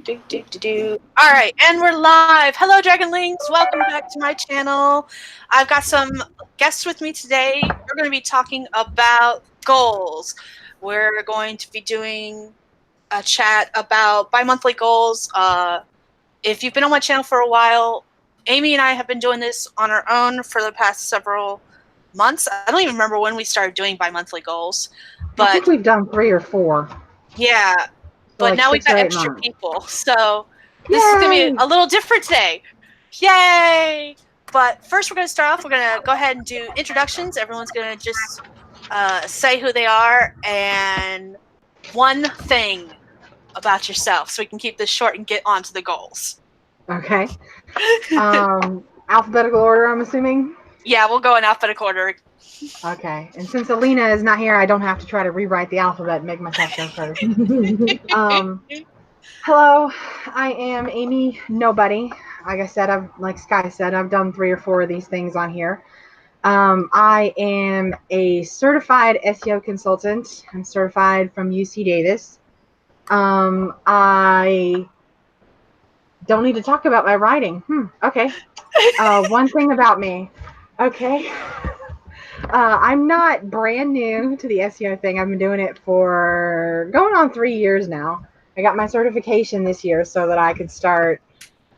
All right, and we're live. Hello, Dragonlings. Welcome back to my channel. I've got some guests with me today. We're going to be talking about goals. We're going to be doing a chat about bi-monthly goals. If you've been on my channel for a while, Amy and I have been doing this on our own for the past several months. I don't even remember when we started doing bi-monthly goals. But I think we've done 3 or 4. Yeah. But like now we've got extra months. people, so this is going to be a little different today. Yay! But first we're going to start off. We're going to go ahead and do introductions. Everyone's going to just say who they are and one thing about yourself so we can keep this short and get on to the goals. Okay. Alphabetical order, I'm assuming? Yeah, we'll go in alphabetical order. Okay. And since Alina is not here, I don't have to try to rewrite the alphabet and make myself go first. Hello, I am Amy Nobody. Like I said, like Skye said, I've done 3 or 4 of these things on here. I am a certified SEO consultant. I'm certified from UC Davis. I don't need to talk about my writing. Okay. One thing about me. Okay. I'm not brand new to the SEO thing. I've been doing it for going on 3 years now. I got my certification this year so that I could start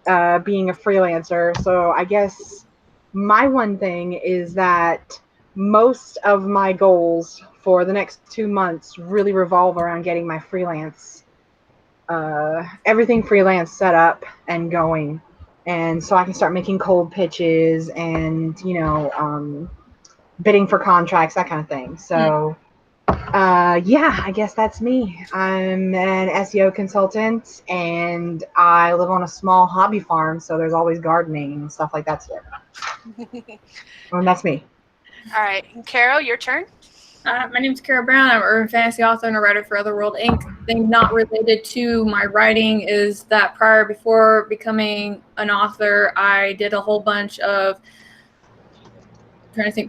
being a freelancer. So I guess my one thing is that most of my goals for the next 2 months really revolve around getting my freelance, everything freelance set up and going. And so I can start making cold pitches and, bidding for contracts, that kind of thing. So, yeah, I guess that's me. I'm an SEO consultant, and I live on a small hobby farm, so there's always gardening and stuff like that too. And that's me. All right, and Carol, your turn. My name is Carol Brown. I'm an urban fantasy author and a writer for Otherworld Inc. The thing not related to my writing is that before becoming an author, I did a whole bunch of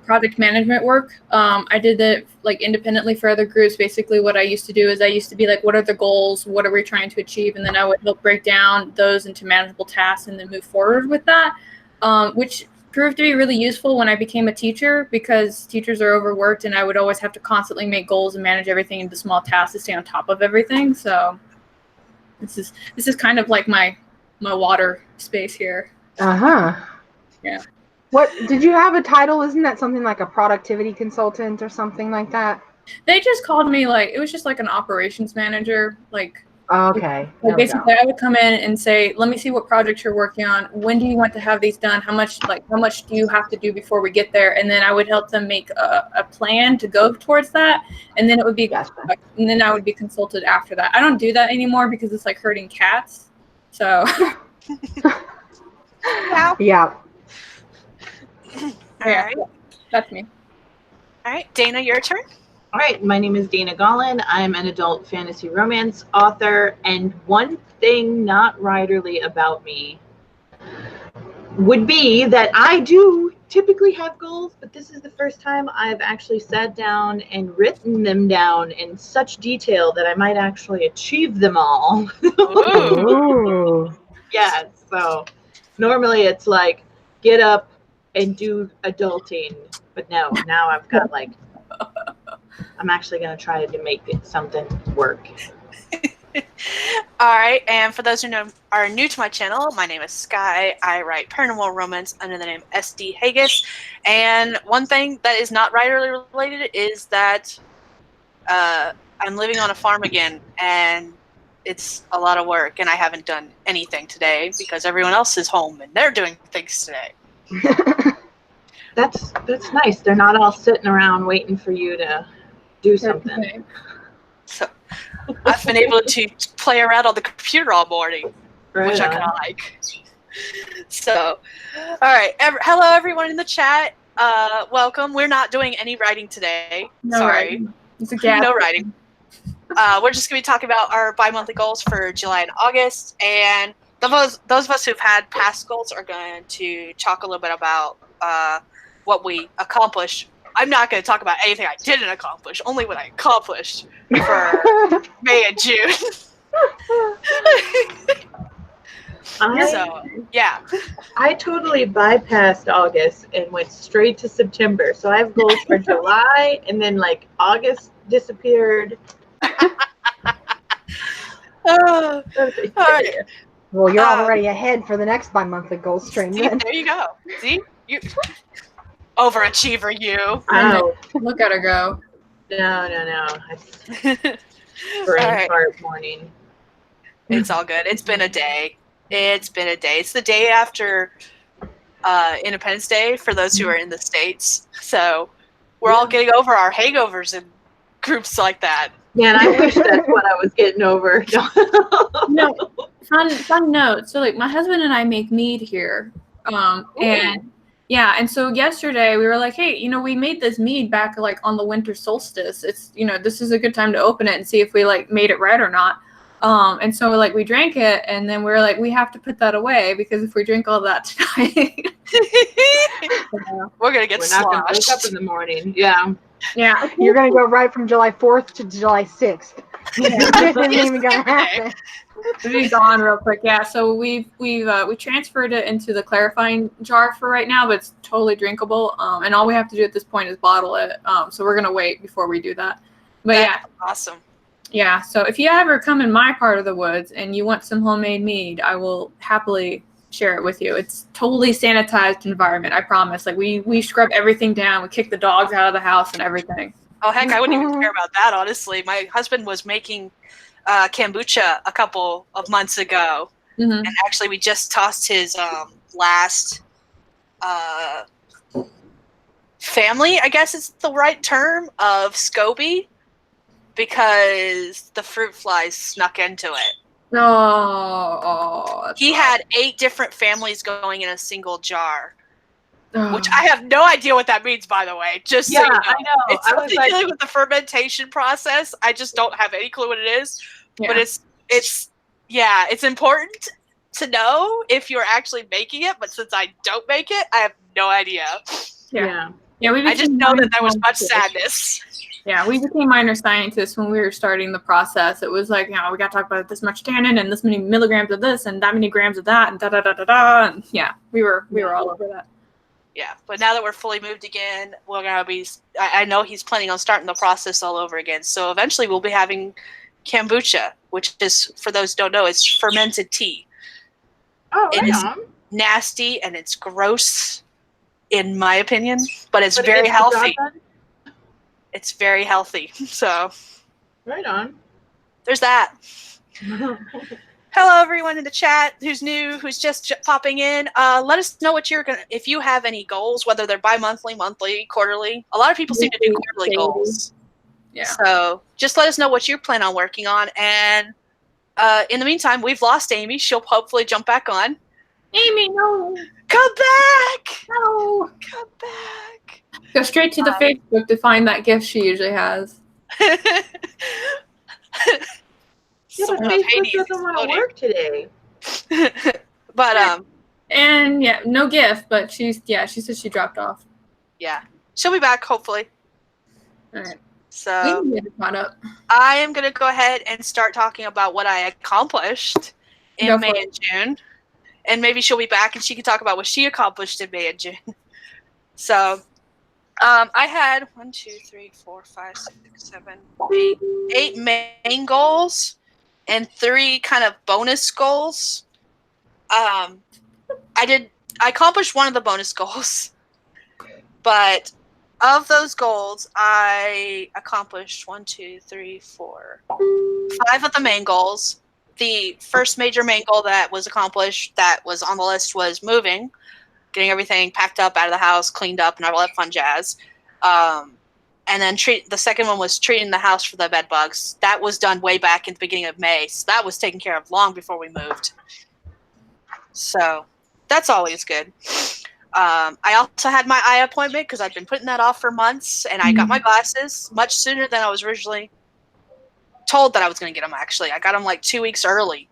project management work. I did that independently for other groups. Basically what I used to do is I used to be like, what are the goals? What are we trying to achieve? And then I would help break down those into manageable tasks and then move forward with that, which proved to be really useful when I became a teacher because teachers are overworked and I would always have to constantly make goals and manage everything into small tasks to stay on top of everything. So this is kind of like my water space here. Yeah. What did you have a title? Isn't that something like a productivity consultant or something like that? They just called me it was just like an operations manager. Okay. Basically, I would come in and say, "Let me see what projects you're working on. When do you want to have these done? How much do you have to do before we get there?" And then I would help them make a plan to go towards that. And then it would be, and then I would be consulted after that. I don't do that anymore because it's like herding cats. So. Yeah. All right. That's me. All right, Dana, your turn. All right, my name is Dana Gollin. I'm an adult fantasy romance author, and one thing not writerly about me would be that I do typically have goals, but this is the first time I've actually sat down and written them down in such detail that I might actually achieve them all. Ooh. Yeah, so normally it's like, get up and do adulting, but no, now I've got I'm actually going to try to make something work. All right, and for those who are new to my channel, my name is Skye. I write paranormal romance under the name SD Haggis, and one thing that is not writerly related is that I'm living on a farm again, and it's a lot of work, and I haven't done anything today because everyone else is home and they're doing things today. That's nice. They're not all sitting around waiting for you to do something. So I've been able to play around on the computer all morning, which I kind of like. So, all right. Hello, everyone in the chat. Welcome. We're not doing any writing today. No Sorry. Writing. It's a gap. No writing. We're just going to be talking about our bi-monthly goals for July and August. And those of us who've had past goals are going to talk a little bit about what we accomplished. I'm not going to talk about anything I didn't accomplish, only what I accomplished for May and June. So, yeah. I totally bypassed August and went straight to September. So I have goals for July, and then like August disappeared. All right. Well, you're already ahead for the next bi-monthly goal stream See, then. there you go. See? You overachiever, you. Oh, Look at her go. no. All Brain right. fart morning. It's all good. It's been a day. It's the day after Independence Day for those who are in the States. So we're all getting over our hangovers in groups like that. Man, I wish that's what I was getting over. No, fun note. So like my husband and I make mead here. And so yesterday we were like, hey, we made this mead back like on the winter solstice. It's this is a good time to open it and see if we like made it right or not. And so like we drank it, and then we were like, we have to put that away because if we drink all that tonight, we're gonna get We're not gonna wake sloshed. up in the morning. Yeah. yeah, You're gonna go right from July 4th to July 6th. This isn't even gonna happen. we'll be gone real quick. Yeah, so we transferred it into the clarifying jar for right now, but it's totally drinkable. And all we have to do at this point is bottle it. So we're gonna wait before we do that. But That's awesome. Yeah, so if you ever come in my part of the woods and you want some homemade mead, I will happily share it with you. It's totally sanitized environment, I promise. Like we scrub everything down, we kick the dogs out of the house and everything. Oh heck, I wouldn't even care about that, honestly. My husband was making kombucha a couple of months ago, and actually we just tossed his last family, I guess is the right term, of SCOBY, because the fruit flies snuck into it. He had 8 different families going in a single jar. Which I have no idea what that means, by the way. Just so you know. I know. It's something dealing with the fermentation process. I just don't have any clue what it is. Yeah. But it's important to know if you're actually making it. But since I don't make it, I have no idea. Yeah. I just know that there was much sadness. Yeah, we became minor scientists when we were starting the process. It was like, we got to talk about this much tannin and this many milligrams of this and that many grams of that and da-da-da-da-da. And yeah, we were all over that. Yeah, but now that we're fully moved again, we're going to be, I know he's planning on starting the process all over again. So eventually we'll be having kombucha, which is, for those who don't know, it's fermented tea. Oh, it is nasty and it's gross, in my opinion, but it's very healthy. It's very healthy. So, right on. There's that. Hello, everyone in the chat who's new, who's just popping in. Let us know what if you have any goals, whether they're bi-monthly, monthly, quarterly. A lot of people seem to do quarterly goals. Yeah. So just let us know what you plan on working on. And in the meantime, we've lost Amy. She'll hopefully jump back on. Amy, no. Come back. No. Come back. Go straight to the Facebook to find that gift she usually has. Yeah, but Facebook doesn't want to work today. But and yeah, no gift, but she said she dropped off. Yeah, she'll be back hopefully. All right. So we can get caught up. I am gonna go ahead and start talking about what I accomplished in May and June, and maybe she'll be back and she can talk about what she accomplished in May and June. So. I had 1, 2, 3, 4, 5, 6, 7, 8 main goals and 3 kind of bonus goals. I accomplished one of the bonus goals, but of those goals, I accomplished 1, 2, 3, 4, 5 of the main goals. The first major main goal that was accomplished that was on the list was moving. Getting everything packed up out of the house, cleaned up, and all that fun jazz. And then the second one was treating the house for the bed bugs. That was done way back in the beginning of May. So that was taken care of long before we moved. So that's always good. I also had my eye appointment because I've been putting that off for months. And I got my glasses much sooner than I was originally told that I was going to get them, actually. I got them like 2 weeks early.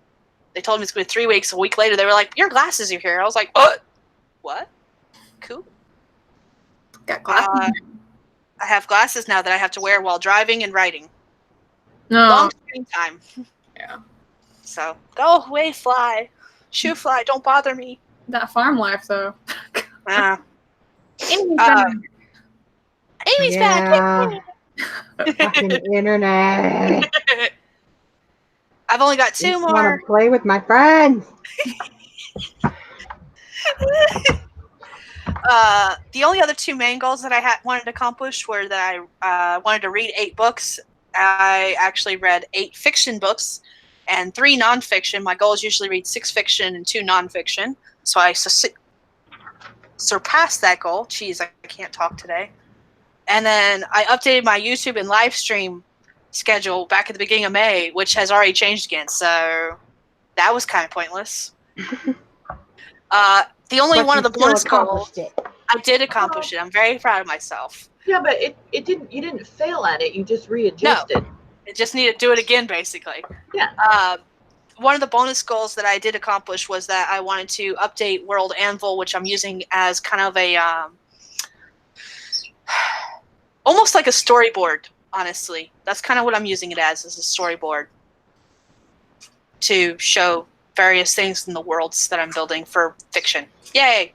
They told me it's going to be 3 weeks. A week later, they were like, your glasses are here. I was like, what? Cool. Got glasses. I have glasses now that I have to wear while driving and writing. No. Long screen time. Yeah. So go away, fly. Shoe fly, don't bother me. That farm life, though. Ah. Amy's Uh, back. Amy's Yeah. back. Fucking internet. I've only got 2 Just more. want to play with my friends. The only other 2 main goals that I wanted to accomplish were that I wanted to read 8 books. I actually read 8 fiction books and 3 nonfiction. My goal is usually read 6 fiction and 2 nonfiction. So I surpassed that goal. Jeez, I can't talk today. And then I updated my YouTube and live stream schedule back at the beginning of May, which has already changed again. So that was kind of pointless. The only one of the bonus goals, I did accomplish it. I'm very proud of myself. Yeah, but it didn't. You didn't fail at it. You just readjusted. No, it just needed to do it again, basically. Yeah. One of the bonus goals that I did accomplish was that I wanted to update World Anvil, which I'm using as kind of a almost like a storyboard. Honestly, that's kind of what I'm using it as a storyboard to show various things in the worlds that I'm building for fiction. Yay!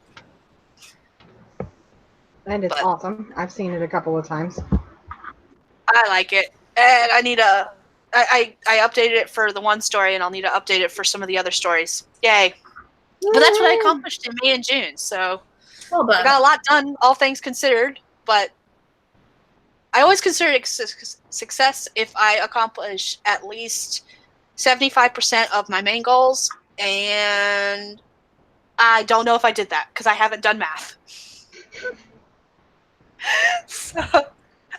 And it's awesome. I've seen it a couple of times. I like it, and I need I updated it for the one story, and I'll need to update it for some of the other stories. Yay! But that's what I accomplished in May and June. So Well done. I got a lot done, all things considered. But I always consider it success if I accomplish at least 75% of my main goals, and I don't know if I did that because I haven't done math. So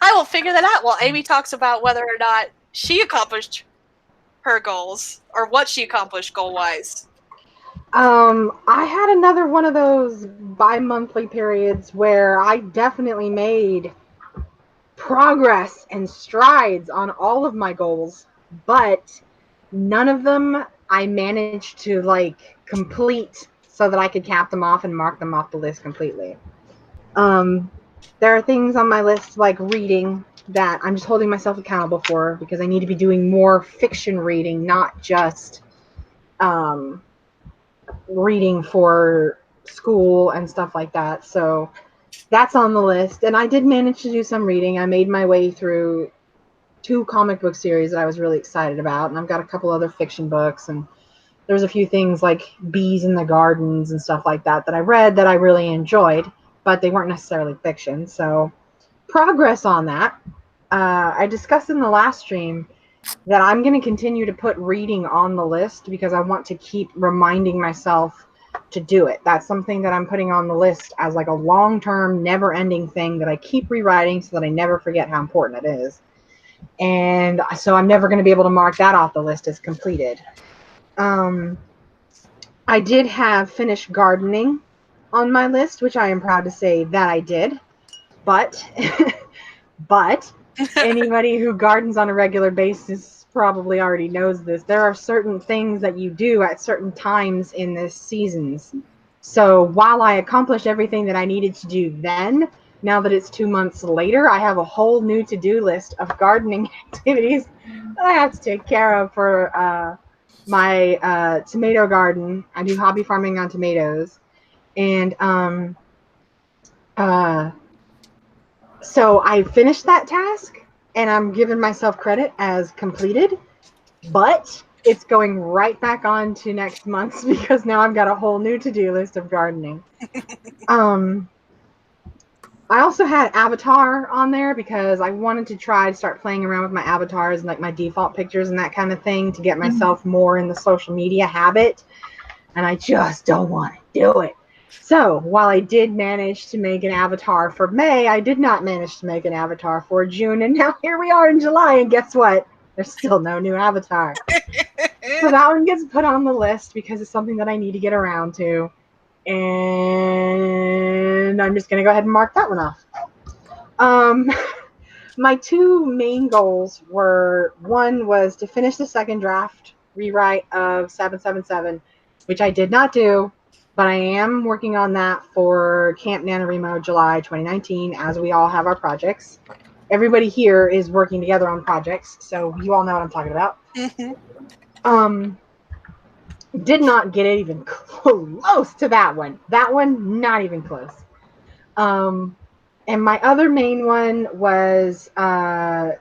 I will figure that out while Amy talks about whether or not she accomplished her goals or what she accomplished goal-wise. I had another one of those bi-monthly periods where I definitely made progress and strides on all of my goals, but none of them I managed to complete so that I could cap them off and mark them off the list completely. There are things on my list like reading that I'm just holding myself accountable for because I need to be doing more fiction reading, not just reading for school and stuff like that. So that's on the list. And I did manage to do some reading. I made my way through 2 comic book series that I was really excited about. And I've got a couple other fiction books. And there's a few things like Bees in the Gardens and stuff like that that I read that I really enjoyed, but they weren't necessarily fiction. So progress on that. I discussed in the last stream that I'm going to continue to put reading on the list because I want to keep reminding myself to do it. That's something that I'm putting on the list as like a long-term, never-ending thing that I keep rewriting so that I never forget how important it is. And so I'm never going to be able to mark that off the list as completed. I did have finished gardening on my list, which I am proud to say that I did. But anybody who gardens on a regular basis probably already knows this. There are certain things that you do at certain times in the seasons. So while I accomplished everything that I needed to do then, now that it's 2 months later, I have a whole new to-do list of gardening activities that I have to take care of for my tomato garden. I do hobby farming on tomatoes. And so I finished that task, and I'm giving myself credit as completed, but it's going right back on to next month's because now I've got a whole new to-do list of gardening. I also had Avatar on there because I wanted to try to start playing around with my avatars and like my default pictures and that kind of thing to get myself more in the social media habit, and I just don't want to do it. So while I did manage to make an avatar for May, I did not manage to make an avatar for June, and now here we are in July, and guess what? There's still no new avatar. So that one gets put on the list because it's something that I need to get around to, and I'm just going to go ahead and mark that one off. My 2 main goals were, one was to finish the second draft rewrite of 777, which I did not do. But I am working on that for Camp NaNoWriMo July 2019, as we all have our projects. Everybody here is working together on projects, so you all know what I'm talking about. Did not get it even close to that one. That one, not even close. And my other main one was to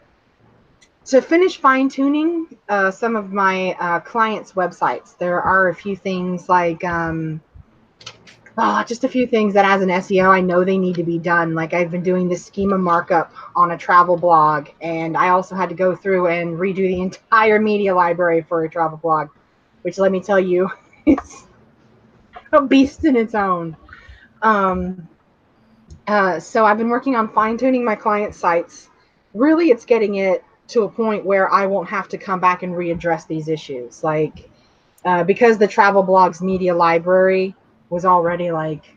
finish fine-tuning some of my clients' websites. There are a few things like just a few things that as an SEO I know they need to be done. Like I've been doing this schema markup on a travel blog, and I also had to go through and redo the entire media library for a travel blog, which let me tell you, it's a beast in its own. So I've been working on fine-tuning my client sites. Really, it's getting it to a point where I won't have to come back and readdress these issues. Like, because the travel blog's media library was already like,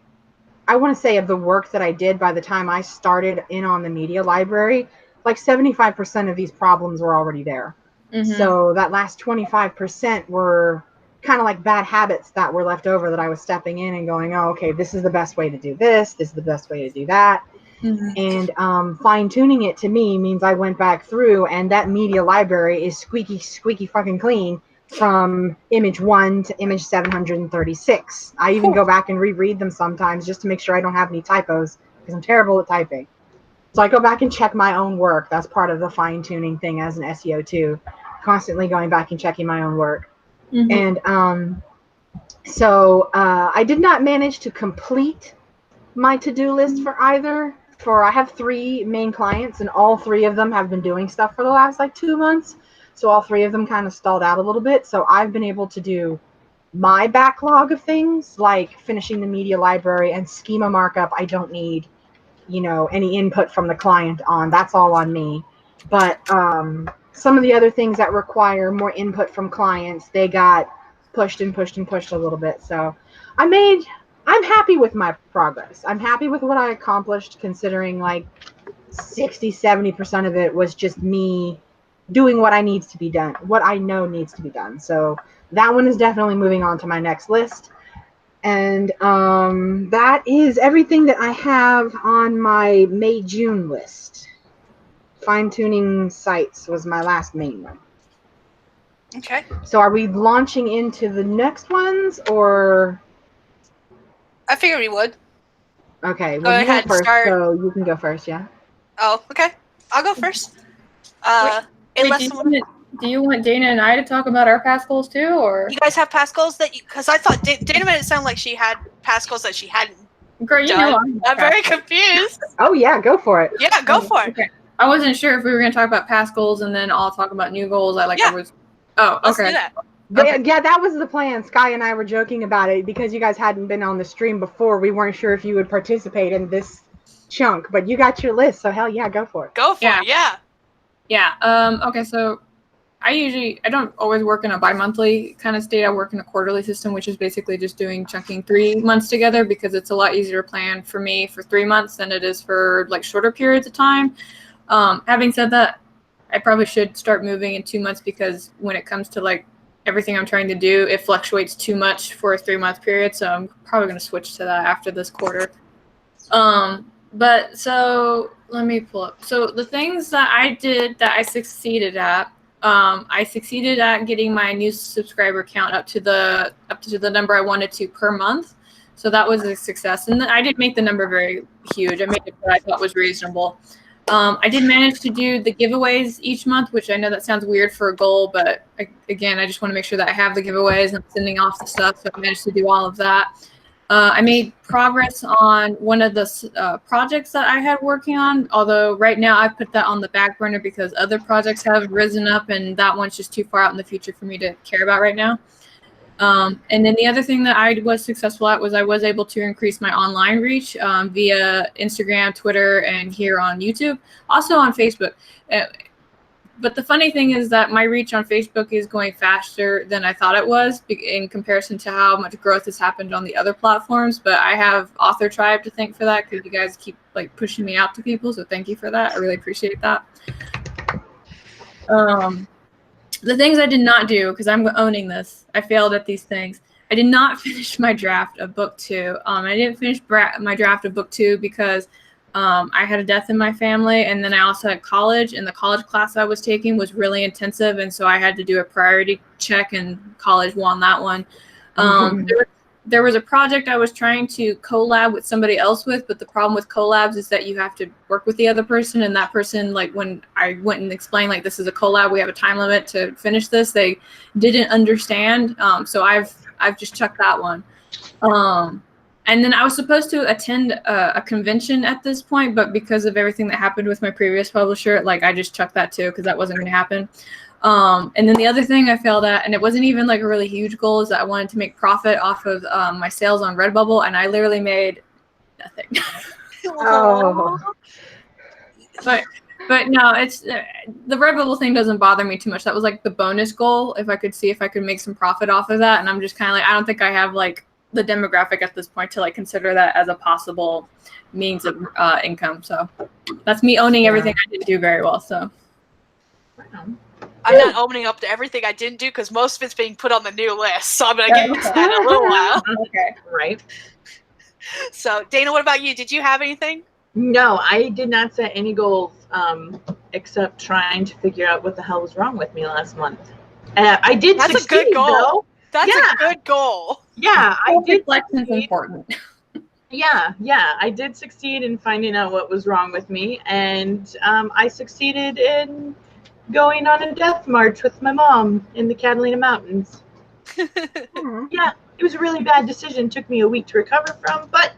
I want to say of the work that I did by the time I started in on the media library, like 75% of these problems were already there. Mm-hmm. So that last 25% were kind of like bad habits that were left over that I was stepping in and going, oh, okay, this is the best way to do this. This is the best way to do that. Mm-hmm. And fine tuning it to me means I went back through and that media library is squeaky fucking clean from image 1 to image 736. I even go back and reread them sometimes just to make sure I don't have any typos because I'm terrible at typing. So I go back and check my own work. That's part of the fine tuning thing as an SEO too. Constantly going back and checking my own work. Mm-hmm. And so I did not manage to complete my to-do list for either. I have 3 main clients, and all 3 of them have been doing stuff for the last like 2 months. So all 3 of them kind of stalled out a little bit. So I've been able to do my backlog of things, like finishing the media library and schema markup. I don't need, any input from the client on. That's all on me. But some of the other things that require more input from clients, they got pushed a little bit. So I'm happy with my progress. I'm happy with what I accomplished, considering like 60-70% of it was just me doing what I needs to be done, what I know needs to be done. So that one is definitely moving on to my next list. And that is everything that I have on my May-June list. Fine-tuning sites was my last main one. Okay. So are we launching into the next ones, or? I figured we would. Okay, Go well, you ahead, went first, start. so you can go first, yeah? Oh, okay. I'll go first. Wait, Unless someone... do you want Dana and I to talk about our past goals too, or? You guys have past goals that you... Because I thought Dana made it sound like she had past goals that she hadn't Girl, you done. know I'm very confused. Oh, yeah, go for it. Yeah, go for it. Okay. I wasn't sure if we were going to talk about past goals and then I'll talk about new goals. Oh, Let's okay. do that. Okay. Yeah, that was the plan. Skye and I were joking about it because you guys hadn't been on the stream before. We weren't sure if you would participate in this chunk, but you got your list, so hell yeah, go for it. Go for it, yeah. Yeah. Okay, so I don't always work in a bi-monthly kind of state. I work in a quarterly system, which is basically just chunking 3 months together because it's a lot easier to plan for me for 3 months than it is for like shorter periods of time. Having said that, I probably should start moving in 2 months because when it comes to like everything I'm trying to do, it fluctuates too much for a 3-month period. So I'm probably going to switch to that after this quarter. But so let me pull up. So the things that I did that I succeeded at, getting my new subscriber count up to the number I wanted to per month. So that was a success. And I didn't make the number very huge. I made it what I thought was reasonable. I did manage to do the giveaways each month, which I know that sounds weird for a goal, but again, I just want to make sure that I have the giveaways and sending off the stuff. So I managed to do all of that. I made progress on one of the projects that I had working on, although right now I put that on the back burner because other projects have risen up and that one's just too far out in the future for me to care about right now. And then the other thing that I was successful at was I was able to increase my online reach via Instagram, Twitter, and here on YouTube, also on Facebook. But the funny thing is that my reach on Facebook is going faster than I thought it was in comparison to how much growth has happened on the other platforms. But I have Author Tribe to thank for that because you guys keep like pushing me out to people. So thank you for that. I really appreciate that. The things I did not do, because I'm owning this, I failed at these things. I did not finish my draft of book 2. I didn't finish my draft of book 2 because I had a death in my family, and then I also had college, and the college class I was taking was really intensive, and so I had to do a priority check, and college won that one. There was a project I was trying to collab with somebody else with, but the problem with collabs is that you have to work with the other person, and that person, like when I went and explained, like, this is a collab, we have a time limit to finish this, they didn't understand. So I've just chucked that one. And then I was supposed to attend a convention at this point, but because of everything that happened with my previous publisher, like, I just chucked that too, because that wasn't going to happen. And then the other thing I failed at, and it wasn't even like a really huge goal, is that I wanted to make profit off of my sales on Redbubble, and I literally made nothing. Oh. But no, it's the Redbubble thing doesn't bother me too much. That was like the bonus goal, if I could see if I could make some profit off of that. And I'm just kind of like, I don't think I have like the demographic at this point to like consider that as a possible means of income. So that's me owning everything I didn't do very well. So I'm not owning up to everything I didn't do because most of it's being put on the new list. So I'm going to get into that in a little while. Okay. Right. So Dana, what about you? Did you have anything? No, I did not set any goals except trying to figure out what the hell was wrong with me last month. I did That's succeed, a good goal. though. That's a good goal. Yeah, I did. Reflection is important. Yeah, I did succeed in finding out what was wrong with me, and I succeeded in going on a death march with my mom in the Catalina Mountains. Yeah, it was a really bad decision. Took me a week to recover from, but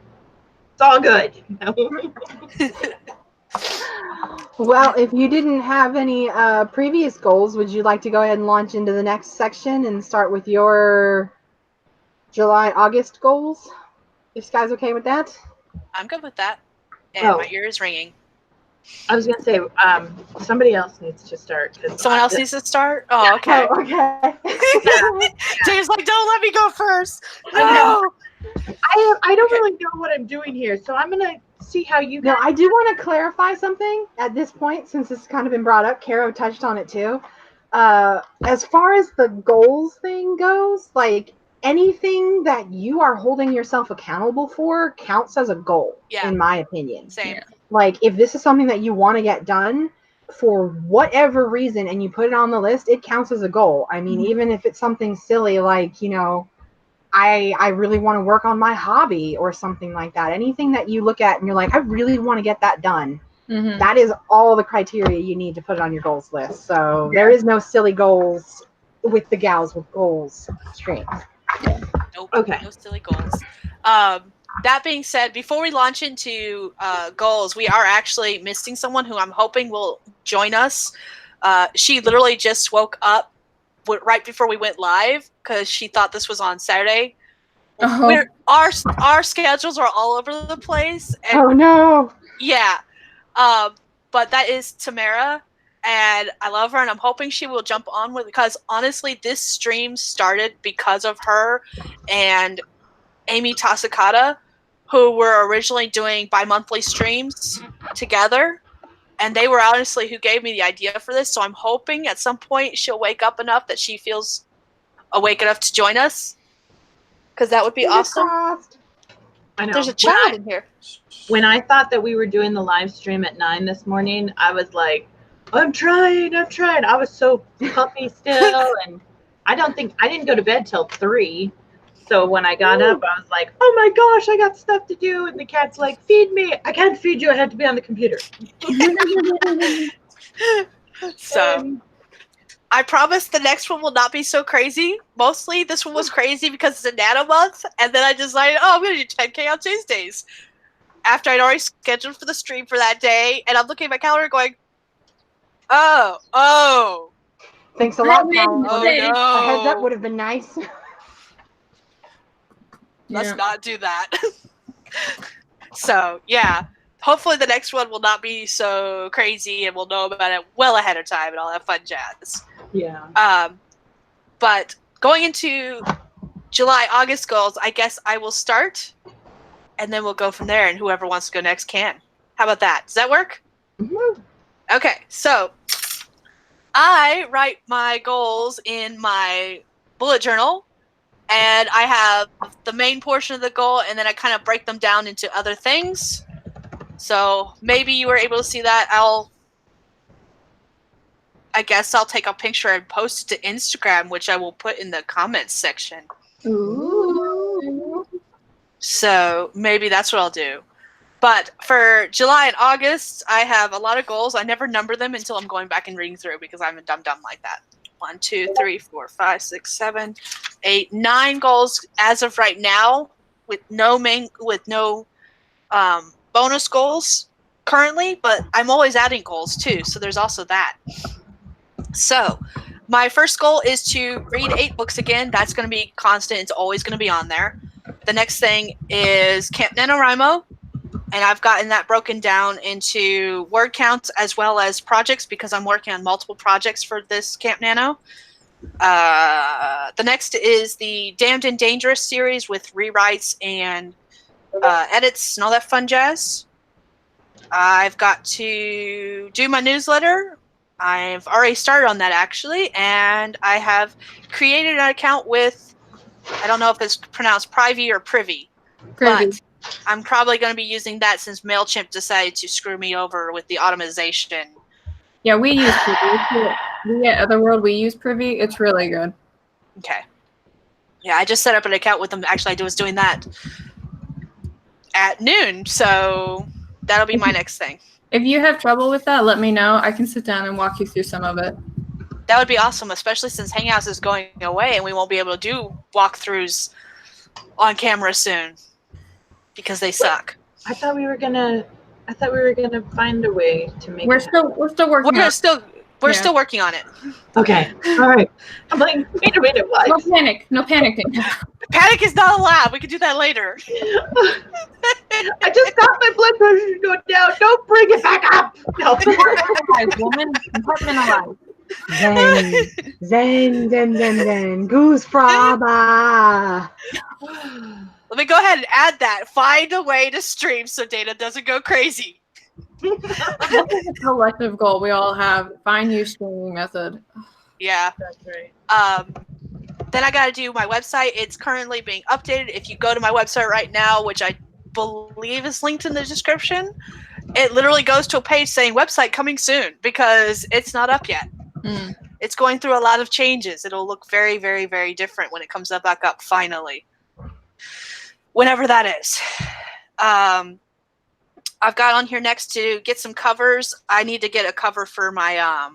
it's all good. Well, if you didn't have any previous goals, would you like to go ahead and launch into the next section and start with your July, August goals? If Skye's okay with that? I'm good with that. And my ear is ringing. I was going to say, somebody else needs to start. Someone else needs to start? Oh, okay. Oh, okay. Dave's like, don't let me go first. No. I don't really know what I'm doing here, so I'm going to see how you guys... No, I do want to clarify something at this point, since it's kind of been brought up. Caro touched on it too. As far as the goals thing goes, like, anything that you are holding yourself accountable for counts as a goal, in my opinion. Same. Like, if this is something that you want to get done for whatever reason and you put it on the list, it counts as a goal. I mean, even if it's something silly like, you know, I really want to work on my hobby or something like that. Anything that you look at and you're like, I really want to get that done. That is all the criteria you need to put it on your goals list. So there is no silly goals with the Gals with Goals stream. Nope. Okay. No silly goals. That being said, before we launch into goals, we are actually missing someone who I'm hoping will join us. She literally just woke up right before we went live because she thought this was on Saturday. Our schedules are all over the place. And oh no! Yeah, but that is Tamara, and I love her, and I'm hoping she will jump on with, because honestly, this stream started because of her and Amy Tasakata, who were originally doing bi-monthly streams together, and they were honestly who gave me the idea for this. So I'm hoping at some point she'll wake up enough that she feels awake enough to join us, because that would be awesome. I know. There's a child in here. When I thought that we were doing the live stream at 9 this morning, I was like, I'm trying. I was so puppy still, and I didn't go to bed till 3. So when I got up, I was like, oh my gosh, I got stuff to do. And the cat's like, feed me. I can't feed you. I had to be on the computer. So I promise the next one will not be so crazy. Mostly this one was crazy because it's a nano month. And then I decided, I'm going to do 10K on Tuesdays. After I'd already scheduled for the stream for that day. And I'm looking at my calendar going, oh. Thanks a lot, Colin. Oh, no. A heads up would have been nice. Let's not do that. So, yeah. Hopefully the next one will not be so crazy and we'll know about it well ahead of time and all that fun jazz. Yeah. But going into July, August goals, I guess I will start and then we'll go from there, and whoever wants to go next can. How about that? Does that work? Mm-hmm. Okay, so I write my goals in my bullet journal, and I have the main portion of the goal, and then I kind of break them down into other things. So maybe you were able to see that. I guess I'll take a picture and post it to Instagram, which I will put in the comments section. Ooh. So maybe that's what I'll do. But for July and August, I have a lot of goals. I never number them until I'm going back and reading through because I'm a dumb like that. 1, 2, 3, 4, 5, 6, 7, 8, 9 goals as of right now, with no bonus goals currently. But I'm always adding goals too, so there's also that. So my first goal is to read 8 books again. That's going to be constant. It's always going to be on there. The next thing is Camp NaNoWriMo. And I've gotten that broken down into word counts as well as projects because I'm working on multiple projects for this Camp Nano. The next is the Damned and Dangerous series with rewrites and edits and all that fun jazz. I've got to do my newsletter. I've already started on that actually, and I have created an account with, I don't know if it's pronounced Privy or Privy. But I'm probably going to be using that since MailChimp decided to screw me over with the automation. Yeah, we use Privy. We at Otherworld, we use Privy. It's really good. Okay. Yeah, I just set up an account with them. Actually, I was doing that at noon, so that'll be my next thing. If you have trouble with that, let me know. I can sit down and walk you through some of it. That would be awesome, especially since Hangouts is going away and we won't be able to do walkthroughs on camera soon. Because they suck. I thought we were gonna find a way to make. We're still working. We're still working on it. Okay. All right. I'm like, wait a minute, what? No panic. No panic. Panic is not allowed. We can do that later. I just got my blood pressure to go down. Don't bring it back up. No. Woman, compartmentalize. Zen. Goose fraba. Let me go ahead and add that. Find a way to stream so Dana doesn't go crazy. That's a collective goal we all have. Find your streaming method. Yeah. That's right. Then I got to do my website. It's currently being updated. If you go to my website right now, which I believe is linked in the description, it literally goes to a page saying website coming soon because it's not up yet. Mm. It's going through a lot of changes. It'll look very, very, very different when it comes back up finally. Whenever that is. I've got on here next to get some covers. I need to get a cover for my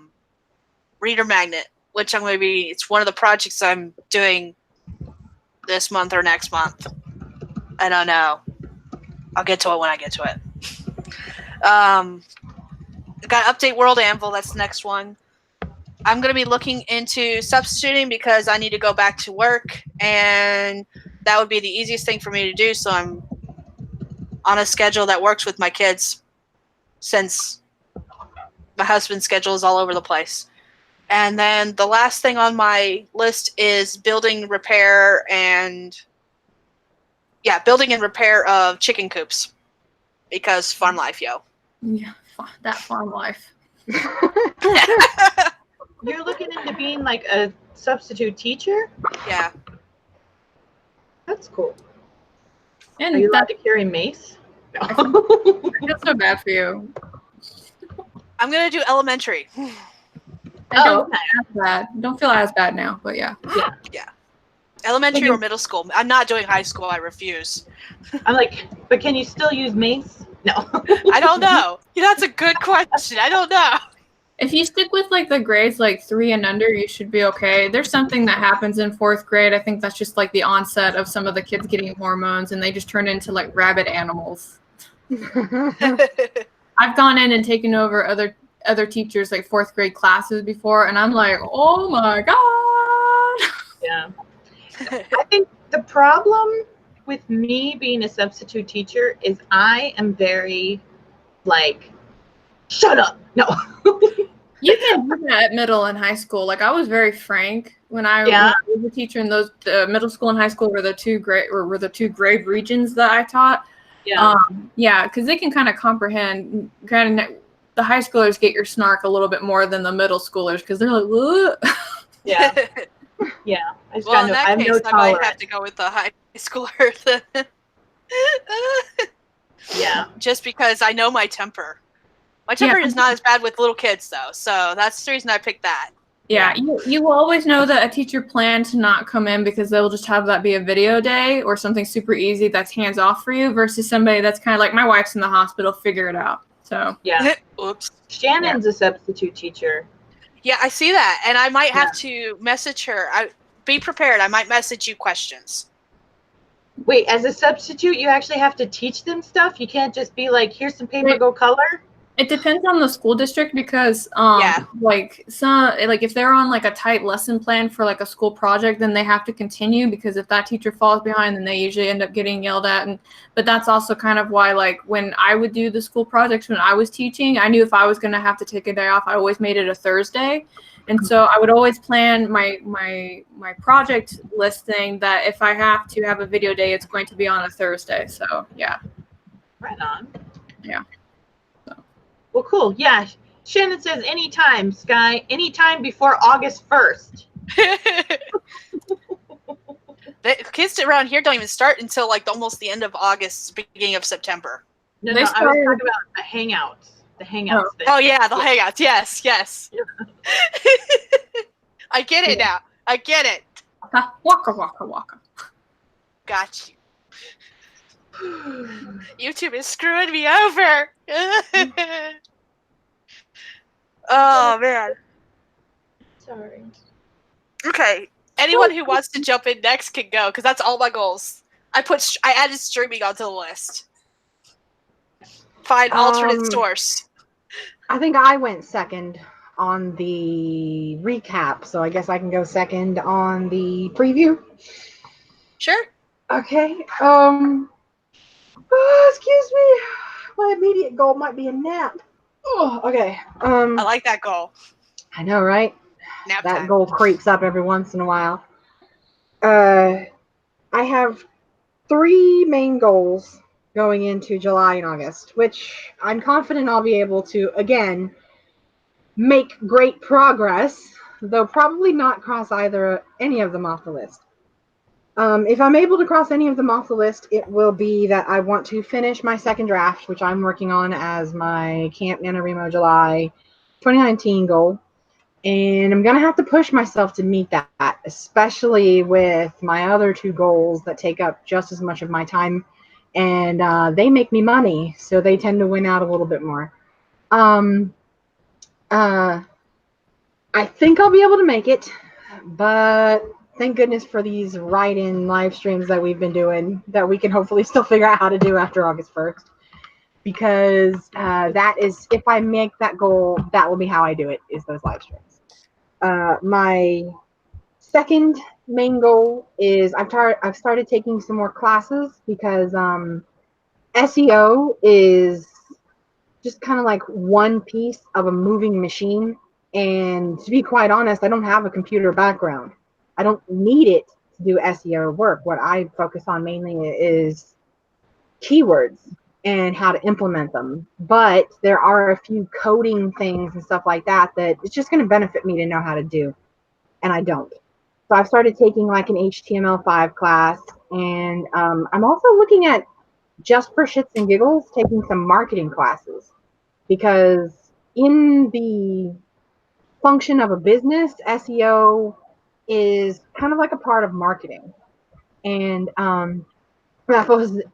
reader magnet, which it's one of the projects I'm doing this month or next month. I don't know. I'll get to it when I get to it. I've got Update World Anvil. That's the next one. I'm going to be looking into substituting because I need to go back to work, and that would be the easiest thing for me to do. So I'm on a schedule that works with my kids since my husband's schedule is all over the place. And then the last thing on my list is building and repair of chicken coops because farm life, yo. Yeah, that farm life. You're looking into being like a substitute teacher? Yeah. That's cool. And are you allowed to carry mace? No. That's so bad for you. I'm going to do elementary. Don't feel as bad now, but yeah. Yeah. Elementary or middle school. I'm not doing high school. I refuse. I'm like, but can you still use mace? No. I don't know. Yeah, that's a good question. I don't know. If you stick with like the grades like 3 and under, you should be okay. There's something that happens in 4th grade. I think that's just like the onset of some of the kids getting hormones and they just turn into like rabid animals. I've gone in and taken over other teachers like 4th grade classes before, and I'm like, oh my god. Yeah. I think the problem with me being a substitute teacher is I am very like, shut up. No. You can do that at middle and high school. Like I was very frank when I was a teacher in those middle school and high school were the two grade regions that I taught. Yeah. Because they can kind of comprehend. The high schoolers get your snark a little bit more than the middle schoolers because they're like, what? Yeah. Yeah. In that case, I might have to go with the high schooler. Yeah. Just because I know my temper. My temper is not as bad with little kids, though, so that's the reason I picked that. Yeah, you will always know that a teacher planned to not come in because they'll just have that be a video day or something super easy that's hands off for you versus somebody that's kind of like, my wife's in the hospital, figure it out. So Yeah. Oops. Shannon's a substitute teacher. Yeah, I see that, and I might have to message her. Be prepared. I might message you questions. Wait, as a substitute, you actually have to teach them stuff? You can't just be like, here's some paper, go color? it depends on the school district because like if they're on like a tight lesson plan for like a school project, then they have to continue, because if that teacher falls behind, then they usually end up getting yelled at. But that's also kind of why, like, when I would do the school projects when I was teaching, I knew if I was going to have to take a day off, I always made it a Thursday. And so I would always plan my project listing that if I have to have a video day, it's going to be on a Thursday. So yeah. Right on. Yeah. Well, cool. Yeah. Shannon says anytime, Skye. Anytime before August 1st. The kids around here don't even start until like almost the end of August, beginning of September. No, I was talking about the hangouts. The hangouts thing. Oh yeah, the hangouts. Yes. Yeah. I get it now. I get it. Waka waka waka. Got you. YouTube is screwing me over. Oh man. Sorry. Okay. Anyone who wants to jump in next can go, because that's all my goals. I added streaming onto the list. Find alternate source. I think I went second on the recap, so I guess I can go second on the preview. Sure. Okay. Excuse me. My immediate goal might be a nap. Oh, okay. I like that goal. I know, right? Nap that time. goal creeps up every once in a while. I have 3 main goals going into July and August, which I'm confident I'll be able to, again, make great progress, though probably not cross any of them off the list. If I'm able to cross any of them off the list, it will be that I want to finish my second draft, which I'm working on as my Camp NaNoWriMo July 2019 goal. And I'm going to have to push myself to meet that, especially with my other 2 goals that take up just as much of my time. And they make me money, so they tend to win out a little bit more. I think I'll be able to make it, but thank goodness for these write-in live streams that we've been doing that we can hopefully still figure out how to do after August 1st. Because that is, if I make that goal, that will be how I do it, is those live streams. My second main goal is I've started taking some more classes because SEO is just kind of like one piece of a moving machine. And to be quite honest, I don't have a computer background. I don't need it to do SEO work. What I focus on mainly is keywords and how to implement them. But there are a few coding things and stuff like that it's just going to benefit me to know how to do. And I don't. So I've started taking like an HTML5 class. And I'm also looking at, just for shits and giggles, taking some marketing classes. Because in the function of a business, SEO is kind of like a part of marketing. And that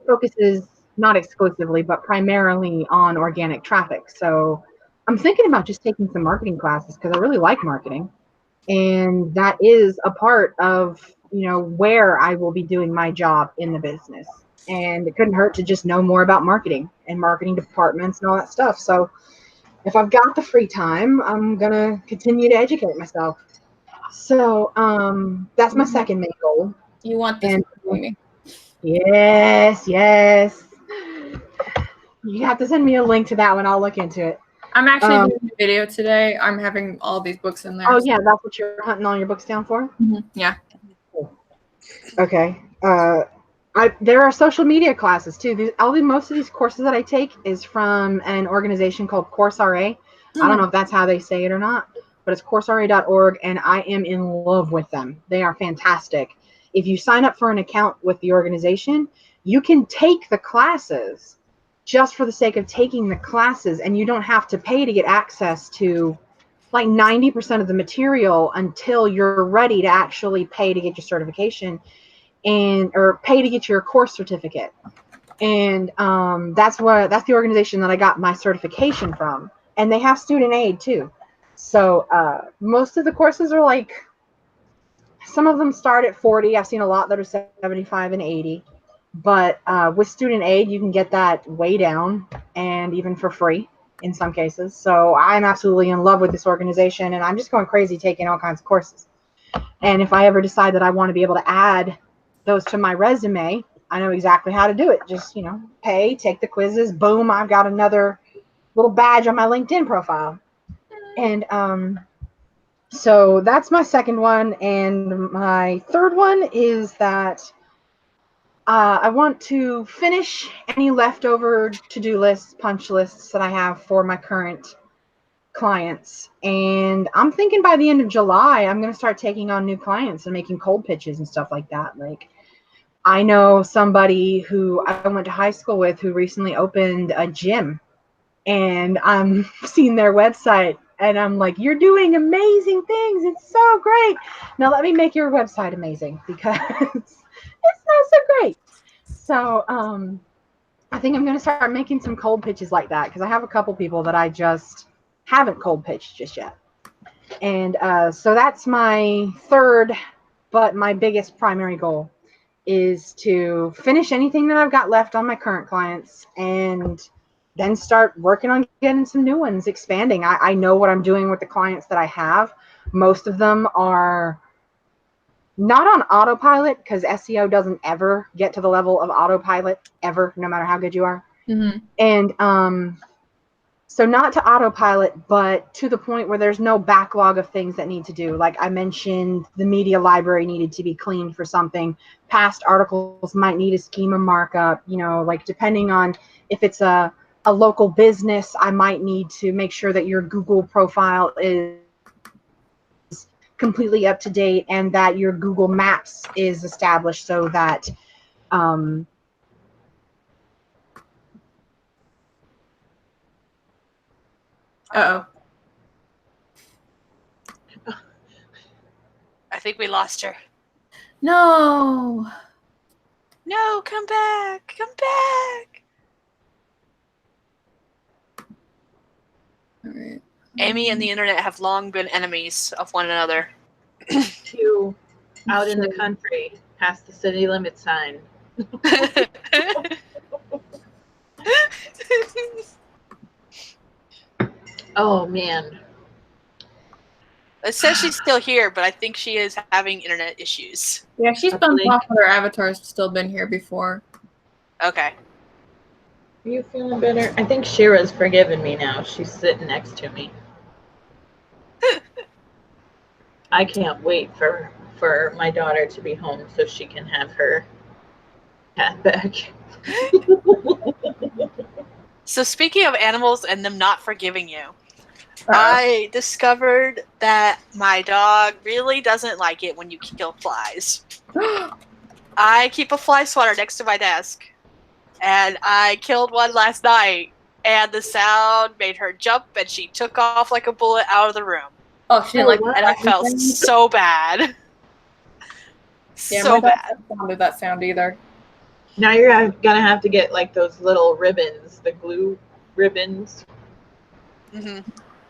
focuses not exclusively, but primarily on organic traffic. So I'm thinking about just taking some marketing classes because I really like marketing. And that is a part of, where I will be doing my job in the business. And it couldn't hurt to just know more about marketing and marketing departments and all that stuff. So if I've got the free time, I'm going to continue to educate myself. So that's my second main goal. You want this for me? Yes. You have to send me a link to that one. I'll look into it. I'm actually doing a video today. I'm having all these books in there. Oh, yeah, that's what you're hunting all your books down for? Mm-hmm. Yeah. Cool. Okay. There are social media classes, too. Most of these courses that I take is from an organization called CourseRA. I don't know if that's how they say it or not, but it's coursera.org, and I am in love with them. They are fantastic. If you sign up for an account with the organization, you can take the classes just for the sake of taking the classes, and you don't have to pay to get access to like 90% of the material until you're ready to actually pay to get your certification or pay to get your course certificate. And that's the organization that I got my certification from. And they have student aid too. So most of the courses are like, some of them start at 40. I've seen a lot that are 75 and 80. But with student aid, you can get that way down, and even for free in some cases. So I'm absolutely in love with this organization, and I'm just going crazy taking all kinds of courses. And if I ever decide that I want to be able to add those to my resume, I know exactly how to do it. Just, pay, take the quizzes, boom, I've got another little badge on my LinkedIn profile. And so that's my second one. And my third one is that I want to finish any leftover to-do lists, punch lists that I have for my current clients. And I'm thinking by the end of July, I'm going to start taking on new clients and making cold pitches and stuff like that. Like, I know somebody who I went to high school with who recently opened a gym, and I'm seeing their website and I'm like, you're doing amazing things. It's so great. Now let me make your website amazing, because it's not so great. So I think I'm going to start making some cold pitches like that, because I have a couple people that I just haven't cold pitched just yet. And so that's my third, but my biggest primary goal is to finish anything that I've got left on my current clients, and then start working on getting some new ones, expanding. I know what I'm doing with the clients that I have. Most of them are not on autopilot, because SEO doesn't ever get to the level of autopilot ever, no matter how good you are. Mm-hmm. And so not to autopilot, but to the point where there's no backlog of things that need to do. Like I mentioned, the media library needed to be cleaned for something. Past articles might need a schema markup, like depending on if it's a local business, I might need to make sure that your Google profile is completely up to date, and that your Google Maps is established so that Uh-oh. I think we lost her. No. No, come back. Come back. All right. Amy and the internet have long been enemies of one another. To out in the country, past the city limit sign. Oh man. It says she's still here, but I think she is having internet issues. Yeah, she's bounced off with her avatar's still been here before. Okay. Are you feeling better? I think Shira's forgiven me now. She's sitting next to me. I can't wait for my daughter to be home so she can have her cat back. So speaking of animals and them not forgiving you, I discovered that my dog really doesn't like it when you kill flies. I keep a fly swatter next to my desk, and I killed one last night, and the sound made her jump, and she took off like a bullet out of the room. Oh, she didn't like And I felt so bad. Yeah, So my dog bad. doesn't do that sound either. Now you're gonna have to get like those little ribbons, the glue ribbons. Mm-hmm.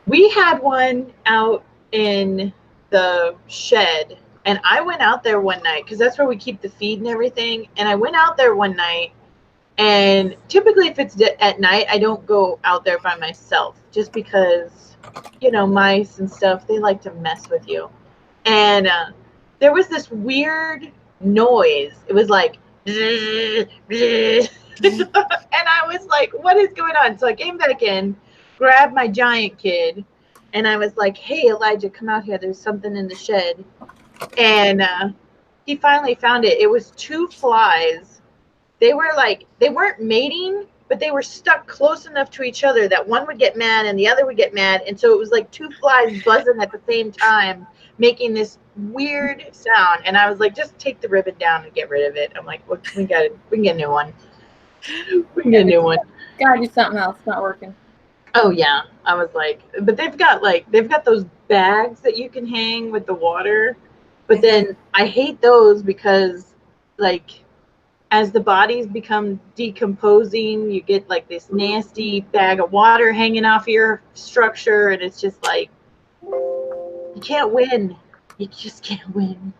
We had one out in the shed, and I went out there one night because that's where we keep the feed and everything. And I went out there one night, and typically if it's at night, I don't go out there by myself just because, mice and stuff, they like to mess with you. And there was this weird noise. It was like, and I was like, what is going on? So I came back in, grabbed my giant kid, and I was like, hey, Elijah, come out here. There's something in the shed. And he finally found it. It was 2 flies. They weren't mating, but they were stuck close enough to each other that one would get mad and the other would get mad. And so it was like 2 flies buzzing at the same time, making this weird sound. And I was like, just take the ribbon down and get rid of it. I'm like, well, we can get a new one. We can get a new one. Gotta do something else. It's not working. Oh yeah, I was like, but they've got those bags that you can hang with the water, but then I hate those because like as the bodies become decomposing, you get like this nasty bag of water hanging off your structure, and it's just like you can't win. You just can't win.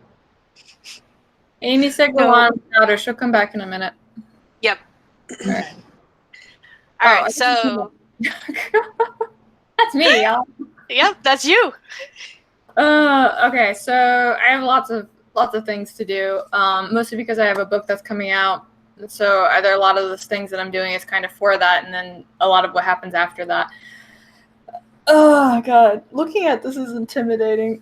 Amy said go on without her. She'll come back in a minute. Yep. All right. All right, so that's me, y'all. Yep, that's you. Okay, so I have lots of things to do. Mostly because I have a book that's coming out. So there are a lot of those things that I'm doing is kind of for that, and then a lot of what happens after that. Oh God, looking at this is intimidating.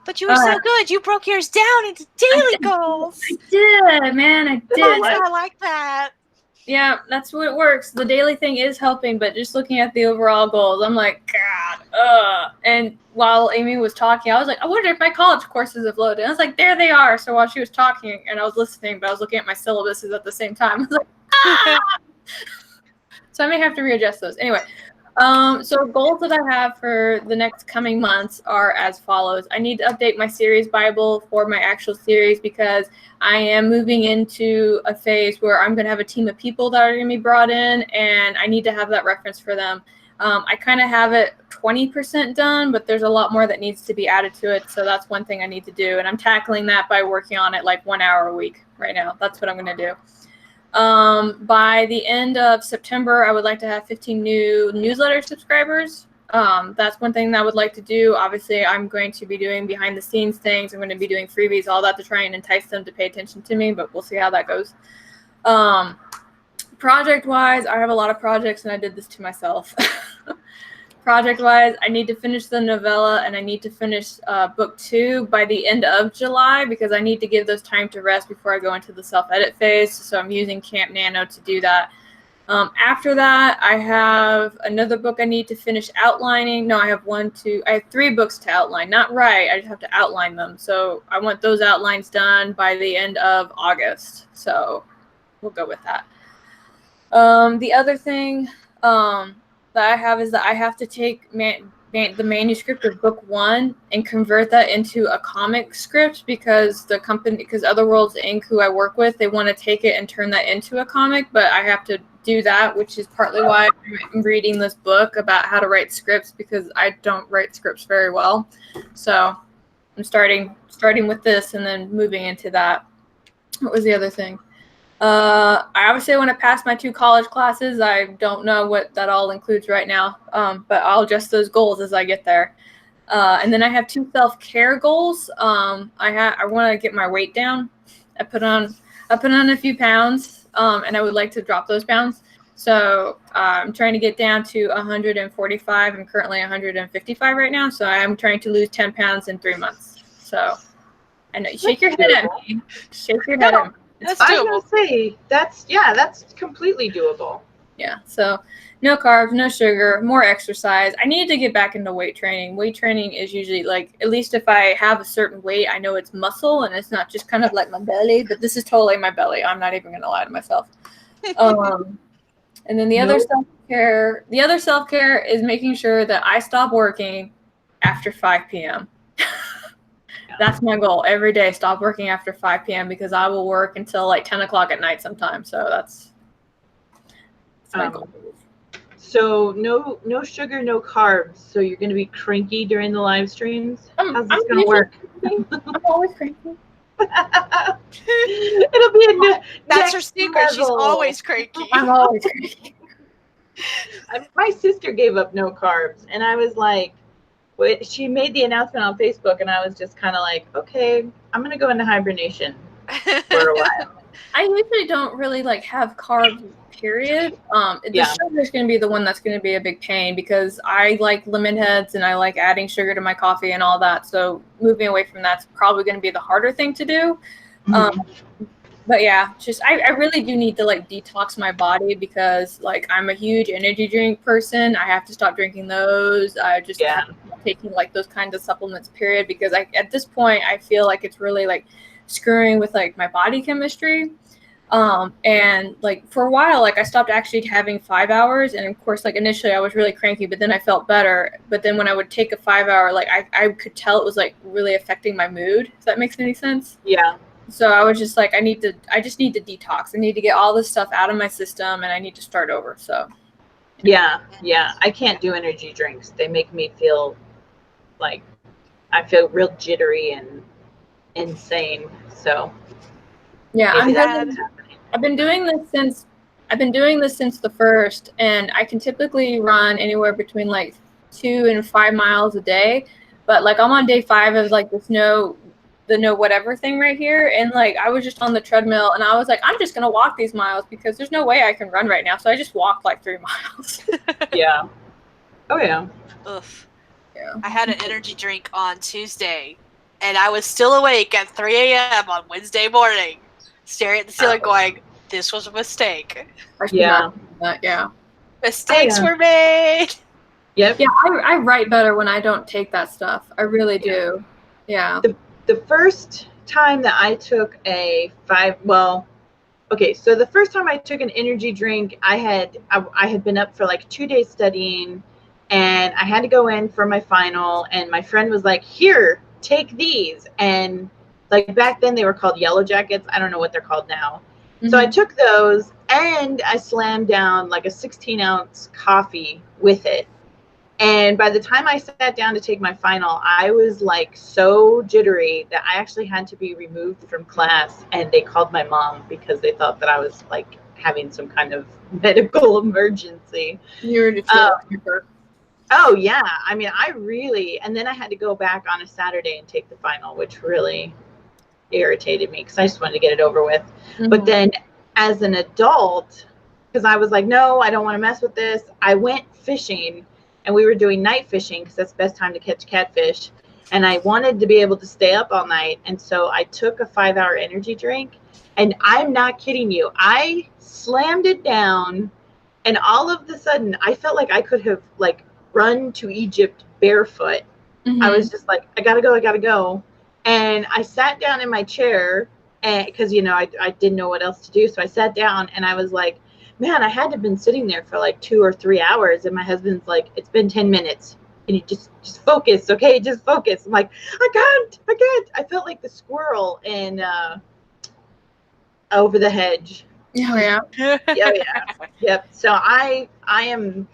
But you were so good. You broke yours down into daily goals. I did, man. I did. I like that. Yeah, that's what it works. The daily thing is helping, but just looking at the overall goals, I'm like, God, And while Amy was talking, I was like, I wonder if my college courses have loaded. And I was like, there they are. So while she was talking and I was listening, but I was looking at my syllabuses at the same time. I was like, ah! So I may have to readjust those. Anyway, so goals that I have for the next coming months are as follows. I need to update my series Bible for my actual series because I am moving into a phase where I'm going to have a team of people that are going to be brought in, and I need to have that reference for them. I kind of have it 20% done, but there's a lot more that needs to be added to it. So that's one thing I need to do. And I'm tackling that by working on it like 1 hour a week right now. That's what I'm going to do. By the end of September, I would like to have 15 new newsletter subscribers. That's one thing that I would like to do. Obviously, I'm going to be doing behind the scenes things. I'm going to be doing freebies, all that to try and entice them to pay attention to me, but we'll see how that goes. Project-wise, I have a lot of projects, and I did this to myself. Project-wise, I need to finish the novella, and I need to finish book 2 by the end of July because I need to give those time to rest before I go into the self-edit phase. So I'm using Camp Nano to do that. After that, I have another book I need to finish outlining. No, I have 3 books to outline. Not write, I just have to outline them. So I want those outlines done by the end of August. So we'll go with that. The other thing that I have is that I have to take the manuscript of book 1 and convert that into a comic script because Otherworlds Inc., who I work with, they want to take it and turn that into a comic, but I have to do that, which is partly why I'm reading this book about how to write scripts because I don't write scripts very well. So I'm starting with this and then moving into that. What was the other thing? I obviously want to pass my 2 college classes. I don't know what that all includes right now, but I'll adjust those goals as I get there. And then I have 2 self-care goals. I want to get my weight down. I put on a few pounds, and I would like to drop those pounds. So I'm trying to get down to 145. I'm currently 155 right now. So I'm trying to lose 10 pounds in 3 months. So I know you shake your head at me. Shake your head at me. That's I doable. was gonna say that's completely doable. Yeah, so no carbs, no sugar, more exercise. I need to get back into weight training. Weight training is usually like, at least if I have a certain weight, I know it's muscle and it's not just kind of like my belly, but this is totally my belly. I'm not even gonna lie to myself. And then the other self-care is making sure that I stop working after 5 p.m. That's my goal every day. Stop working after 5 p.m. because I will work until like 10 o'clock at night sometimes. So that's my goal. So no sugar, no carbs. So you're going to be cranky during the live streams? How's this going to work? I'm always cranky. It'll be That's her secret. She's always cranky. I'm always cranky. My sister gave up no carbs, and I was like, she made the announcement on Facebook, and I was just kind of like, okay, I'm going to go into hibernation for a while. I usually don't really like have carbs, period. The sugar is going to be the one that's going to be a big pain because I like lemon heads and I like adding sugar to my coffee and all that. So moving away from that's probably going to be the harder thing to do. But yeah, just I really do need to like detox my body because like I'm a huge energy drink person. I have to stop drinking those. I just have to stop taking like those kinds of supplements, period, because at this point I feel like it's really like screwing with like my body chemistry. And like for a while, like I stopped actually having 5 hours. And of course, like initially I was really cranky, but then I felt better. But then when I would take a 5 hour, like I could tell it was like really affecting my mood. If that makes any sense. Yeah. So I was just like, I just need to detox. I need to get all this stuff out of my system and I need to start over. So. Yeah. I can't do energy drinks. They make me feel like I feel real jittery and insane. So yeah, maybe I've been doing this since the first, and I can typically run anywhere between like 2 and 5 miles a day. But like I'm on day 5 of like this no whatever thing right here, and like I was just on the treadmill and I was like, I'm just gonna walk these miles because there's no way I can run right now. So I just walked like 3 miles. Yeah. Oh yeah. Ugh. Yeah. I had an energy drink on Tuesday, and I was still awake at 3 a.m. on Wednesday morning, staring at the ceiling going, this was a mistake. I should Yeah. not do that, yeah. Mistakes were made. Yep. Yeah, I write better when I don't take that stuff. I really do. Yeah. The first time that I took so the first time I took an energy drink, I had been up for like 2 days studying, and I had to go in for my final, and my friend was like, here, take these. And like back then they were called Yellow Jackets. I don't know what they're called now. Mm-hmm. So I took those and I slammed down like a 16-ounce coffee with it. And by the time I sat down to take my final, I was like so jittery that I actually had to be removed from class, and they called my mom because they thought that I was like having some kind of medical emergency. You're just Oh yeah. I mean, and then I had to go back on a Saturday and take the final, which really irritated me because I just wanted to get it over with. Mm-hmm. But then as an adult, because I was like, no, I don't want to mess with this, I went fishing. And we were doing night fishing because that's the best time to catch catfish. And I wanted to be able to stay up all night. And so I took a 5-hour energy drink. And I'm not kidding you. I slammed it down. And all of a sudden, I felt like I could have like run to Egypt barefoot. Mm-hmm. I was just like, I gotta go. And I sat down in my chair because, I didn't know what else to do. So I sat down and I was like, man, I had to have been sitting there for like 2 or 3 hours. And my husband's like, it's been 10 minutes. And you just focus, okay? Just focus. I'm like, I can't. I felt like the squirrel in Over the Hedge. Oh, yeah. Yeah. Yep. So I am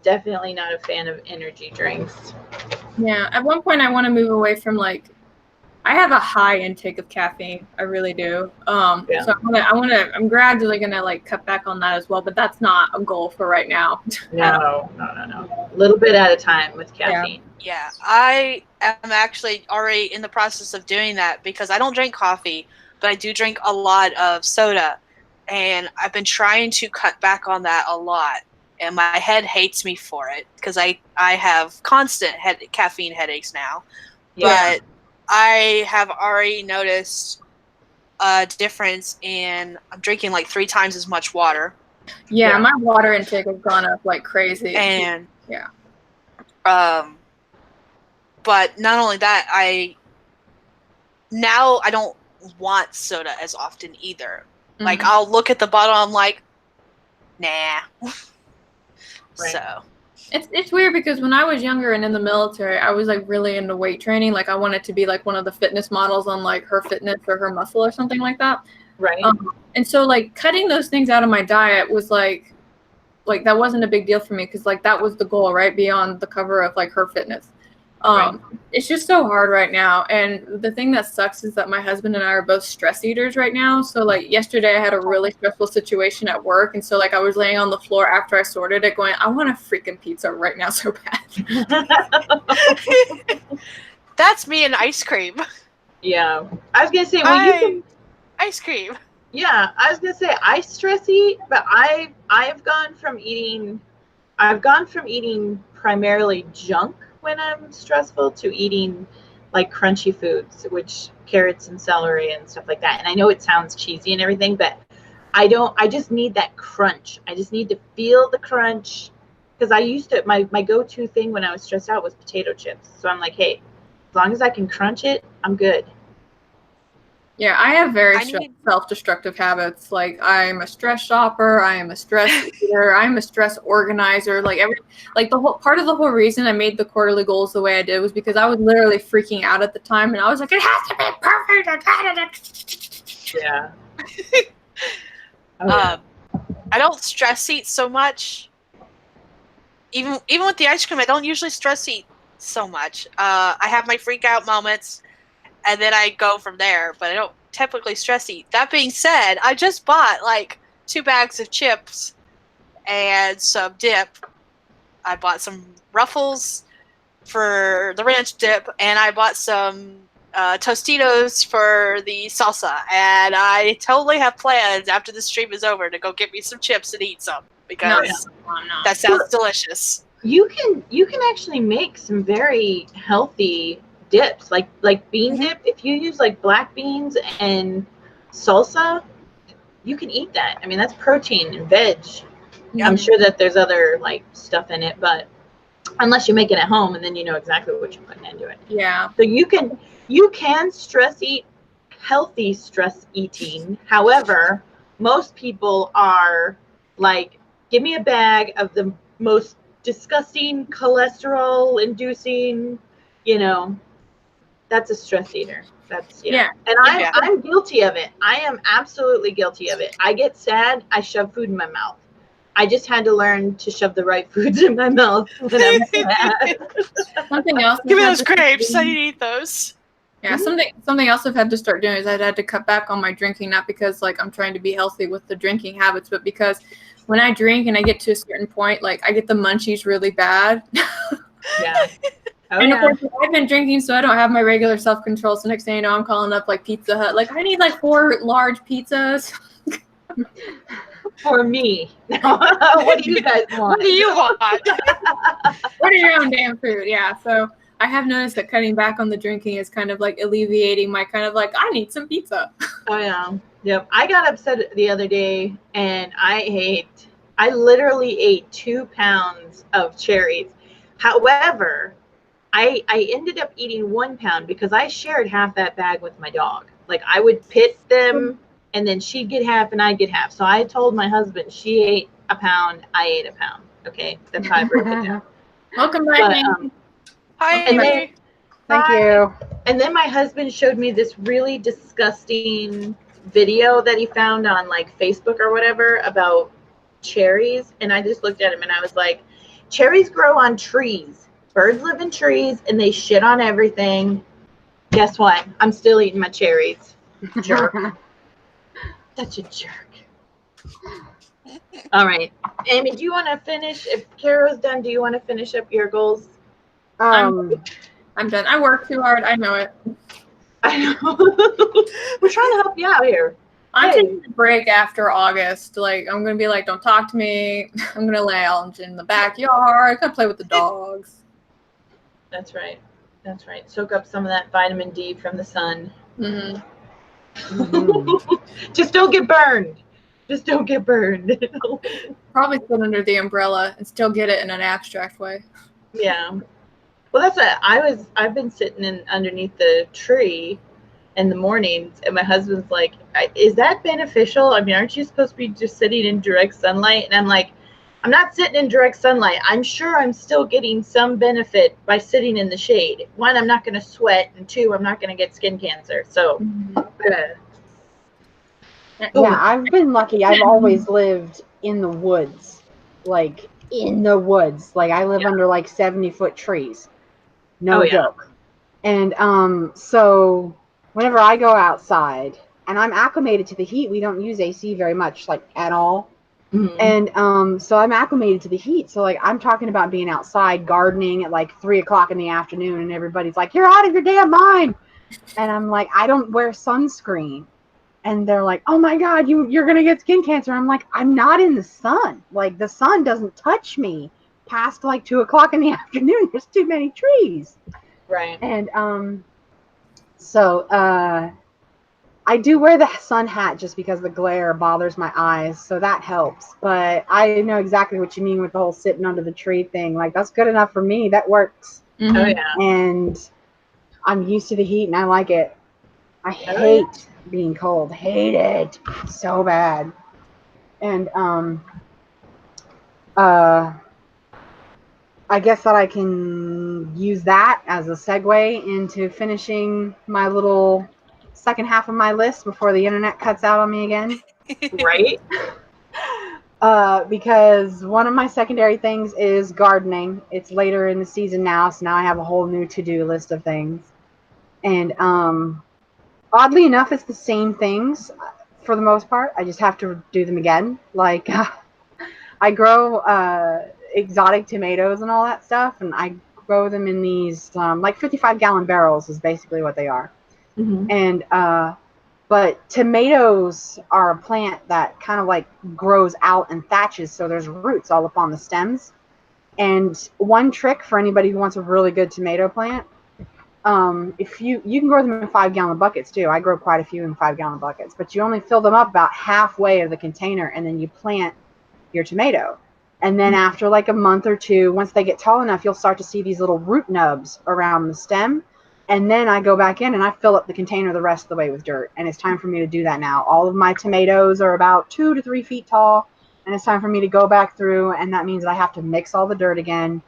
definitely not a fan of energy drinks. Yeah. At one point I want to move away from like, I have a high intake of caffeine. I really do. So I'm gradually gonna like cut back on that as well, but that's not a goal for right now. No. A little bit at a time with caffeine. Yeah, I am actually already in the process of doing that because I don't drink coffee, but I do drink a lot of soda, and I've been trying to cut back on that a lot. And my head hates me for it because I have constant caffeine headaches now. Yeah. But I have already noticed a difference in I'm drinking like 3 times as much water. Yeah, my water intake has gone up like crazy. And yeah. But not only that, I don't want soda as often either. Mm-hmm. Like I'll look at the bottle, I'm like, nah. Right. So it's weird because when I was younger and in the military, I was like really into weight training. Like I wanted to be like one of the fitness models on like Her Fitness or Her Muscle or something like that. Right. And so like cutting those things out of my diet was like that wasn't a big deal for me because like that was the goal, right? Beyond the cover of like Her Fitness. Right. It's just so hard right now. And the thing that sucks is that my husband and I are both stress eaters right now. So like yesterday I had a really stressful situation at work. And so like I was laying on the floor after I sorted it going, I want a freaking pizza right now so bad. That's me and ice cream. Yeah. I was going to say, ice cream. Yeah. I was going to say I stress eat, but I've gone from eating primarily junk when I'm stressful to eating like crunchy foods, which carrots and celery and stuff like that. And I know it sounds cheesy and everything, but I just need that crunch. I just need to feel the crunch because I used to, my go-to thing when I was stressed out was potato chips. So I'm like, hey, as long as I can crunch it, I'm good. Yeah, I have very I need- self-destructive habits. Like I'm a stress shopper, I am a stress eater, I'm a stress organizer. Like the whole part of the whole reason I made the quarterly goals the way I did was because I was literally freaking out at the time, and I was like, it has to be perfect. Yeah. Oh, yeah. I don't stress eat so much. Even with the ice cream, I don't usually stress eat so much. I have my freak out moments, and then I go from there. But I don't typically stress eat. That being said, I just bought like 2 bags of chips and some dip. I bought some Ruffles for the ranch dip, and I bought some Tostitos for the salsa. And I totally have plans after the stream is over to go get me some chips and eat some because that sounds delicious. You can actually make some very healthy dips, like bean dip. If you use like black beans and salsa, you can eat that. I mean, that's protein and veg. Yeah. I'm sure that there's other like stuff in it, but unless you make it at home and then you know exactly what you're putting into it. Yeah. So you can stress eat, healthy stress eating. However, most people are like, give me a bag of the most disgusting cholesterol inducing, that's a stress eater. That's Yeah. And I'm guilty of it. I am absolutely guilty of it. I get sad, I shove food in my mouth. I just had to learn to shove the right foods in my mouth when I'm sad. Something else. Give me those grapes. I need to eat those. Yeah, something else I've had to start doing is I've had to cut back on my drinking, not because like I'm trying to be healthy with the drinking habits, but because when I drink and I get to a certain point, like I get the munchies really bad. Yeah. Oh, and yeah. of course, I've been drinking, so I don't have my regular self-control. So next thing you know, I'm calling up like Pizza Hut. Like, I need like 4 large pizzas. For me. What do you guys want? What do you want? Order your own damn food. Yeah. So I have noticed that cutting back on the drinking is kind of like alleviating my kind of like, I need some pizza. Oh, yeah. Yep. I got upset the other day and I literally ate 2 pounds of cherries. However, I ended up eating 1 pound because I shared half that bag with my dog. Like I would pit them and then she'd get half and I'd get half. So I told my husband she ate a pound, I ate a pound. Okay. That's how I broke it down. Welcome back, Amy. Hi, and Amy. Thank you. And then my husband showed me this really disgusting video that he found on like Facebook or whatever about cherries. And I just looked at him and I was like, cherries grow on trees. Birds live in trees and they shit on everything. Guess what? I'm still eating my cherries. Jerk. Such a jerk. All right. Amy, do you want to finish? If Kara's done, do you want to finish up your goals? I'm done. I work too hard. I know it. I know. We're trying to help you out here. I'm taking a break after August. Like, I'm going to be like, don't talk to me. I'm going to lounge in the backyard. I'm going to play with the dogs. That's right. That's right. Soak up some of that vitamin D from the sun. Mm-hmm. Just don't get burned. Just don't get burned. Probably sit under the umbrella and still get it in an abstract way. Yeah. Well, that's what I've been sitting underneath the tree in the mornings, and my husband's like, is that beneficial? I mean, aren't you supposed to be just sitting in direct sunlight? And I'm like, I'm not sitting in direct sunlight. I'm sure I'm still getting some benefit by sitting in the shade. 1, I'm not going to sweat, and 2, I'm not going to get skin cancer. So, yeah, I've been lucky. I've always lived in the woods, like in the woods. Like I live under like 70-foot trees. No joke. And so whenever I go outside, and I'm acclimated to the heat, we don't use AC very much, like at all. Mm-hmm. And so I'm acclimated to the heat. So like I'm talking about being outside gardening at like 3 o'clock in the afternoon, and everybody's like, "You're out of your damn mind!" And I'm like, "I don't wear sunscreen." And they're like, "Oh my God, you're gonna get skin cancer." I'm like, "I'm not in the sun. Like the sun doesn't touch me past like 2 o'clock in the afternoon. There's too many trees." Right. And so I do wear the sun hat just because the glare bothers my eyes, so that helps. But I know exactly what you mean with the whole sitting under the tree thing. Like that's good enough for me. That works. Mm-hmm. Oh yeah. And I'm used to the heat and I like it. I hate being cold. Hate it so bad. And I guess that I can use that as a segue into finishing my little second half of my list before the internet cuts out on me again. Right? Because one of my secondary things is gardening. It's later in the season now, so now I have a whole new to-do list of things. And oddly enough, it's the same things for the most part. I just have to do them again. Like I grow exotic tomatoes and all that stuff, and I grow them in these like 55-gallon barrels is basically what they are. Mm-hmm. And but tomatoes are a plant that kind of like grows out and thatches, so there's roots all up on the stems. And one trick for anybody who wants a really good tomato plant, if you can grow them in 5-gallon buckets too. I grow quite a few in 5-gallon buckets, but you only fill them up about halfway of the container, and then you plant your tomato. And then after like a month or two, once they get tall enough, you'll start to see these little root nubs around the stem. And then I go back in and I fill up the container the rest of the way with dirt. And it's time for me to do that now. All of my tomatoes are about 2 to 3 feet tall. And it's time for me to go back through. And that means that I have to mix all the dirt again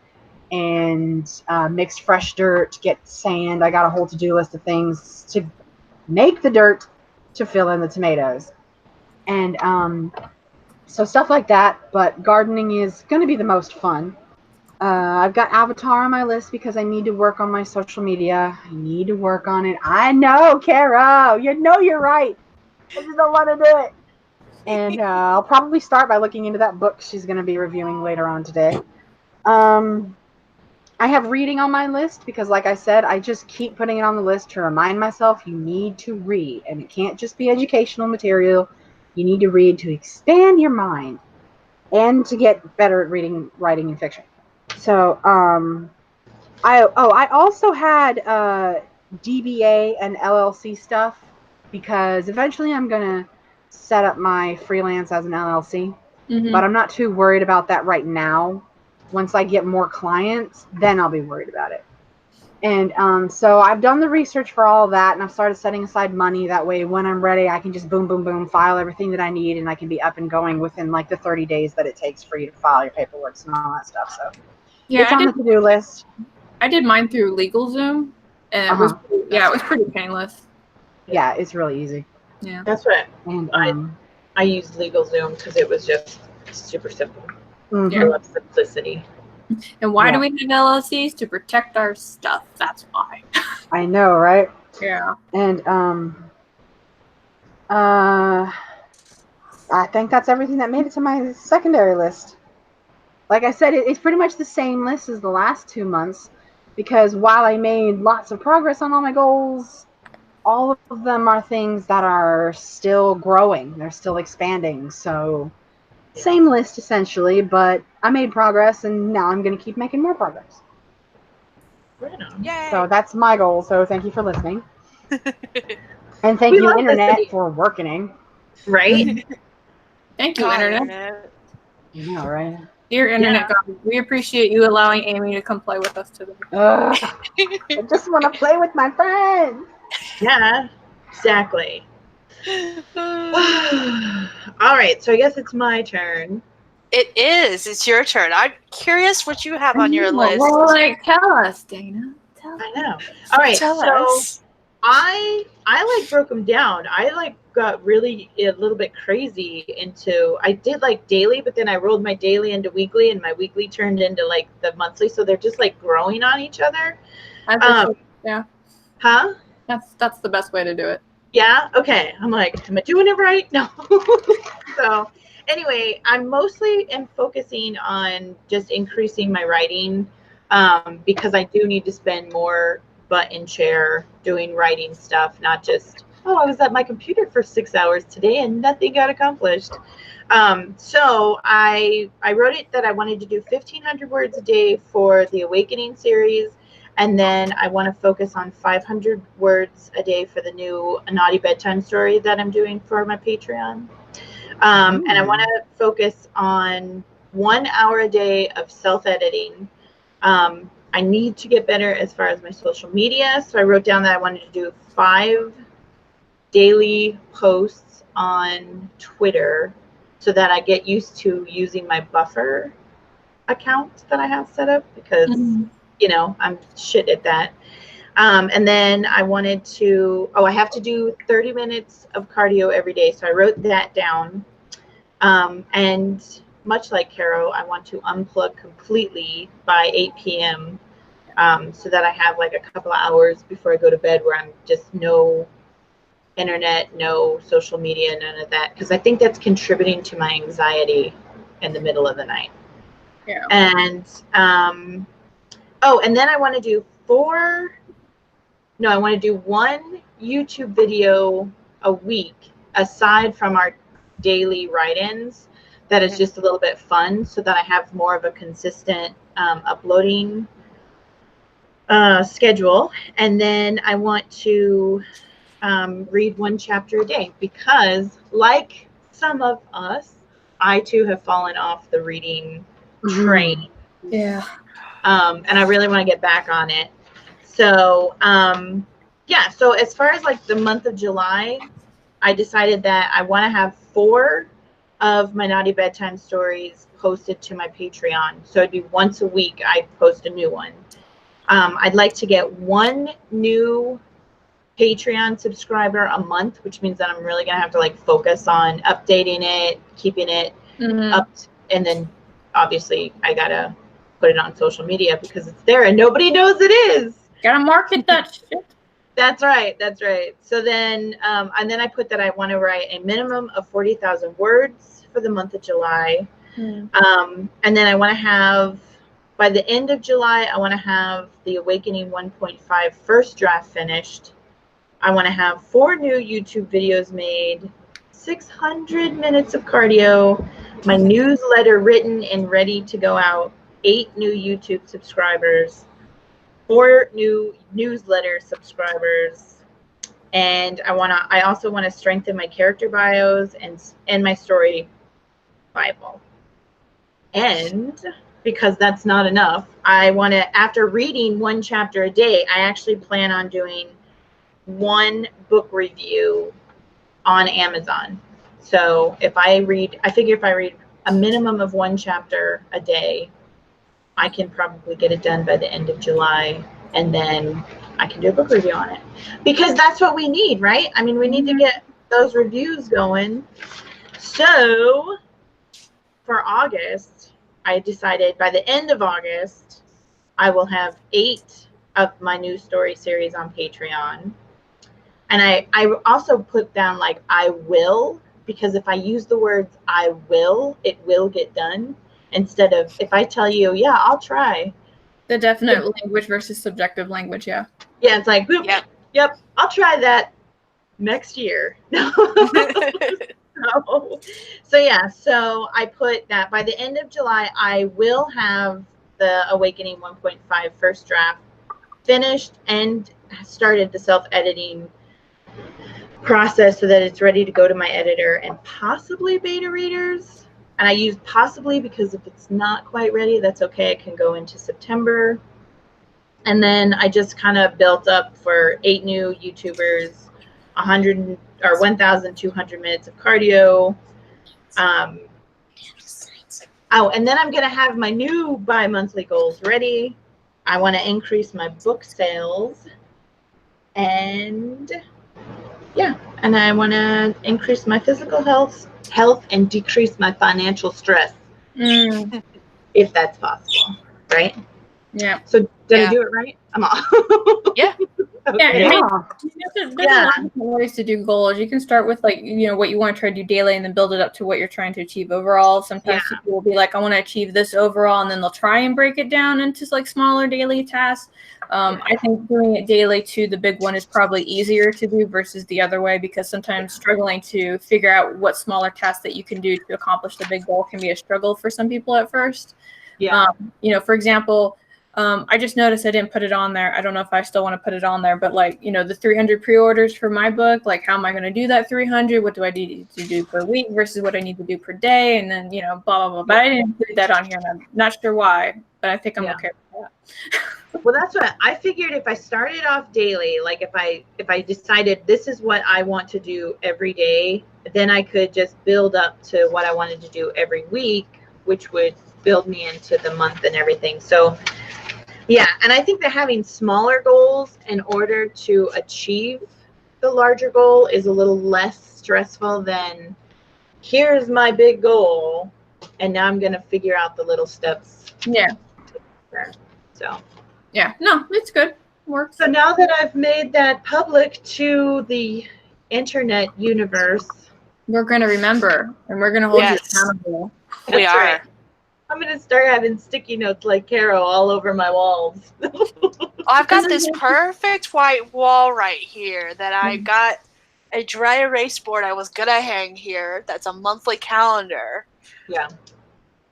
and mix fresh dirt, get sand. I got a whole to-do list of things to make the dirt to fill in the tomatoes. And so stuff like that. But gardening is going to be the most fun. I've got Avatar on my list because I need to work on my social media. I need to work on it. I know, Caro. You know you're right. I just don't want to do it. And I'll probably start by looking into that book she's going to be reviewing later on today. I have reading on my list because, like I said, I just keep putting it on the list to remind myself you need to read. And it can't just be educational material. You need to read to expand your mind and to get better at reading, writing, and fiction. So, I also had DBA and LLC stuff because eventually I'm gonna set up my freelance as an LLC, but I'm not too worried about that right now. Once I get more clients, then I'll be worried about it. And so I've done the research for all of that, and I've started setting aside money. That way, when I'm ready, I can just boom, boom, boom, file everything that I need, and I can be up and going within like the 30 days that it takes for you to file your paperwork and all that stuff. So Yeah, it's on the to-do list. I did mine through LegalZoom, and it was it was pretty painless. Yeah, it's really easy. Yeah, That's what And I used LegalZoom because it was just super simple. mhm. I love simplicity. and why do we have LLCs? To protect our stuff. That's why. I know, right? Yeah. And I think that's everything that made it to my secondary list. Like I said, it's pretty much the same list as the last 2 months, because while I made lots of progress on all my goals, all of them are things that are still growing. They're still expanding. So same list essentially, but I made progress, and now I'm going to keep making more progress. Right on. Yay! So that's my goal. So thank you for listening. And thank We you, love Internet, listening. for working. Right? Thank you, God, Internet. You know, right? Dear Internet God, we appreciate you allowing Amy to come play with us today. I just want to play with my friends. Yeah, exactly. All right, so I guess it's my turn. It is. It's your turn. I'm curious what you have on your list. Well, like, tell us, Dana. Tell I know. All right, Tell so us. I like broke them down. I like got really a little bit crazy into. I did like daily, but then I rolled my daily into weekly, and my weekly turned into like the monthly. So they're just like growing on each other. Yeah. Huh? That's the best way to do it. Yeah. Okay. I'm like, am I doing it right? No. So anyway, I'm mostly focusing on just increasing my writing because I do need to spend more butt in chair doing writing stuff, not just, oh, I was at my computer for 6 hours today and nothing got accomplished. So I wrote it that I wanted to do 1,500 words a day for the Awakening series. And then I want to focus on 500 words a day for the new Naughty Bedtime Story that I'm doing for my Patreon. And I want to focus on 1 hour a day of self-editing. I need to get better as far as my social media. So I wrote down that I wanted to do 5 daily posts on Twitter so that I get used to using my buffer account that I have set up because, you know, I'm shit at that. And then I wanted to, I have to do 30 minutes of cardio every day. So I wrote that down. And much like Caro, I want to unplug completely by 8 p.m. So that I have like a couple of hours before I go to bed where I'm just no internet, no social media, none of that. Because I think that's contributing to my anxiety in the middle of the night. Yeah. And, and then I want to do I want to do one YouTube video a week aside from our daily write-ins that is just a little bit fun so that I have more of a consistent uploading schedule. And then I want to read one chapter a day because, like some of us, I too have fallen off the reading train. Yeah. And I really want to get back on it. So, so as far as like the month of July, I decided that I want to have 4 of my naughty bedtime stories posted to my Patreon. So it'd be once a week I post a new one. I'd like to get 1 new Patreon subscriber a month, which means that I'm really going to have to like focus on updating it, keeping it up. And then obviously I got to put it on social media because it's there and nobody knows it is. Gotta market that shit. That's right. So then, and then I put that I want to write a minimum of 40,000 words for the month of July. And then I want to have, by the end of July, I want to have the Awakening 1.5 first draft finished. I want to have 4 new YouTube videos made, 600 minutes of cardio, my newsletter written and ready to go out, 8 new YouTube subscribers, 4 new newsletter subscribers, and I also want to strengthen my character bios and my story Bible. And because that's not enough, I want to, after reading 1 chapter a day, I actually plan on doing 1 book review on Amazon. So I figure if I read a minimum of 1 chapter a day, I can probably get it done by the end of July, and then I can do a book review on it. Because that's what we need, right? I mean, we need to get those reviews going. So for August, I decided by the end of August, I will have 8 of my new story series on Patreon. And I also put down like I will, because if I use the words I will, it will get done. Instead of if I tell you, yeah, I'll try. The definite language versus subjective language, yeah. Yeah, it's like, yep, I'll try that next year. So I put that by the end of July, I will have the Awakening 1.5 first draft finished and started the self-editing process so that it's ready to go to my editor and possibly beta readers. And I use possibly because if it's not quite ready, that's okay. It can go into September. And then I just kind of built up for 8 new YouTubers, 1,200 minutes of cardio. And then I'm going to have my new bi-monthly goals ready. I want to increase my book sales. And and I want to increase my physical health and decrease my financial stress, if that's possible, right? Yeah. So did I do it right? I'm off. Yeah. Okay. There's a lot of ways to do goals. You can start with what you want to try to do daily and then build it up to what you're trying to achieve overall. Sometimes people will be like, I want to achieve this overall, and then they'll try and break it down into like smaller daily tasks. I think doing it daily to the big one is probably easier to do versus the other way, because sometimes struggling to figure out what smaller tasks that you can do to accomplish the big goal can be a struggle for some people at first. Yeah. For example, I just noticed I didn't put it on there. I don't know if I still want to put it on there, but the 300 pre-orders for my book, like how am I going to do that 300? What do I need to do per week versus what I need to do per day? And then, blah, blah, blah. But I didn't include that on here, and I'm not sure why, but I think I'm okay with that. Well, that's what I figured. If I started off daily, like if I decided this is what I want to do every day, then I could just build up to what I wanted to do every week, which would build me into the month and everything. So yeah, and I think that having smaller goals in order to achieve the larger goal is a little less stressful than here's my big goal and now I'm going to figure out the little steps. Yeah. So yeah, no, it's good. Works. So now that I've made that public to the internet universe, We're going to remember, and we're going to hold Yes. you accountable. We that's are. right. I'm going to start having sticky notes like Carol all over my walls. Oh, I've got this perfect white wall right here that I got a dry erase board I was gonna hang here. That's a monthly calendar. Yeah.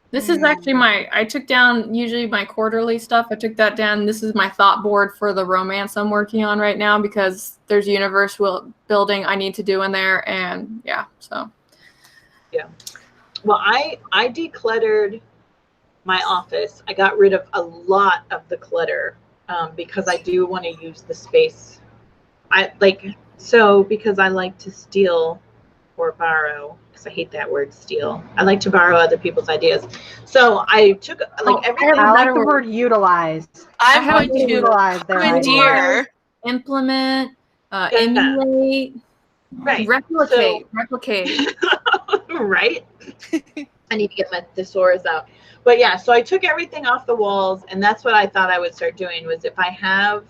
This is actually I took down usually my quarterly stuff. I took that down. This is my thought board for the romance I'm working on right now because there's universe building I need to do in there. And yeah, so. Yeah. Well, I decluttered my office. I got rid of a lot of the clutter because I do want to use the space. Because I like to steal or borrow, because I hate that word steal. I like to borrow other people's ideas. So I took everything. I like the word utilize. I'm have going to utilize their commandeer. Implement, emulate, Right. replicate. Right. I need to get my thesaurus out. But yeah, so I took everything off the walls, and that's what I thought I would start doing was if I have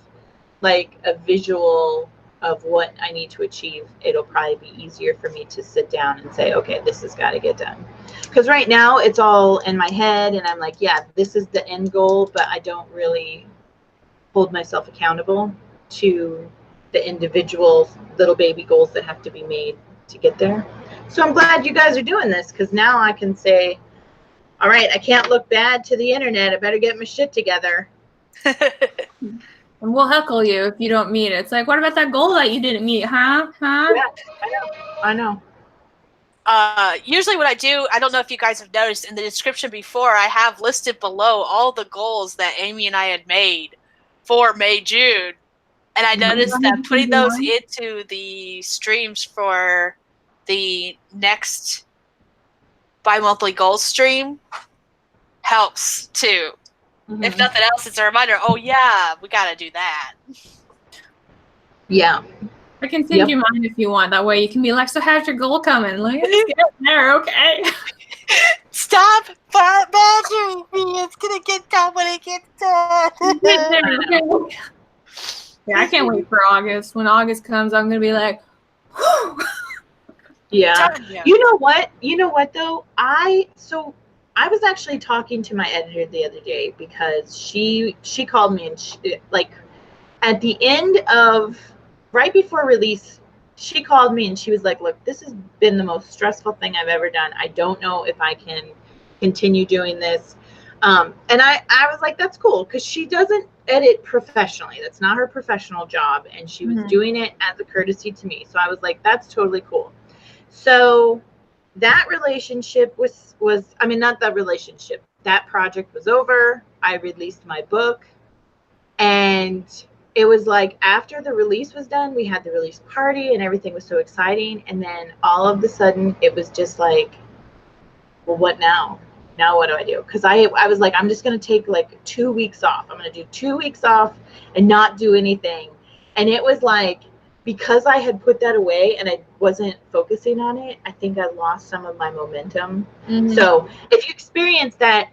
like a visual of what I need to achieve, it'll probably be easier for me to sit down and say, okay, this has got to get done. Because right now it's all in my head and I'm like, yeah, this is the end goal, but I don't really hold myself accountable to the individual little baby goals that have to be made to get there. So I'm glad you guys are doing this because now I can say, all right, I can't look bad to the internet. I better get my shit together. And we'll heckle you if you don't meet it. It's like, what about that goal that you didn't meet, huh? Yeah, I know. Usually what I do, I don't know if you guys have noticed, in the description before, I have listed below all the goals that Amy and I had made for May, June. And I noticed that putting those into the streams for the next bi-monthly goals stream helps too. Mm-hmm. If nothing else, it's a reminder, oh yeah, we gotta do that. Yeah. I can send you mine if you want. That way you can be like, so how's your goal coming? Like, it's getting there, okay. Stop badgering me. It's gonna get done when it gets done. Okay. Yeah, I can't wait for August. When August comes, I'm gonna be like, whew. Yeah. You know what though? I was actually talking to my editor the other day because she called me and like at the end of right before release, she called me and she was like, look, this has been the most stressful thing I've ever done. I don't know if I can continue doing this. And I was like, that's cool because she doesn't edit professionally. That's not her professional job. And she was doing it as a courtesy to me. So I was like, that's totally cool. So that relationship that project was over. I released my book and it was like after the release was done, we had the release party and everything was so exciting. And then all of a sudden it was just like, well, what now? Now what do I do? Because I was like, I'm just going to take like 2 weeks off. I'm going to do 2 weeks off and not do anything. And it was like, because I had put that away and I wasn't focusing on it, I think I lost some of my momentum. Mm-hmm. So if you experience that,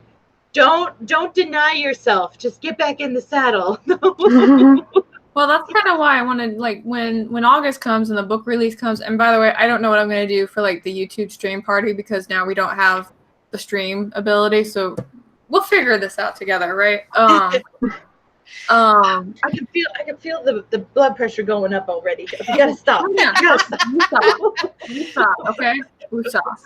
don't deny yourself. Just get back in the saddle. Well, that's kind of why I wanted, like, when August comes and the book release comes, and by the way, I don't know what I'm going to do for, like, the YouTube stream party because now we don't have the stream ability, so we'll figure this out together, right? I can feel the blood pressure going up already. You gotta stop. Yeah. You gotta stop. Okay. Stop.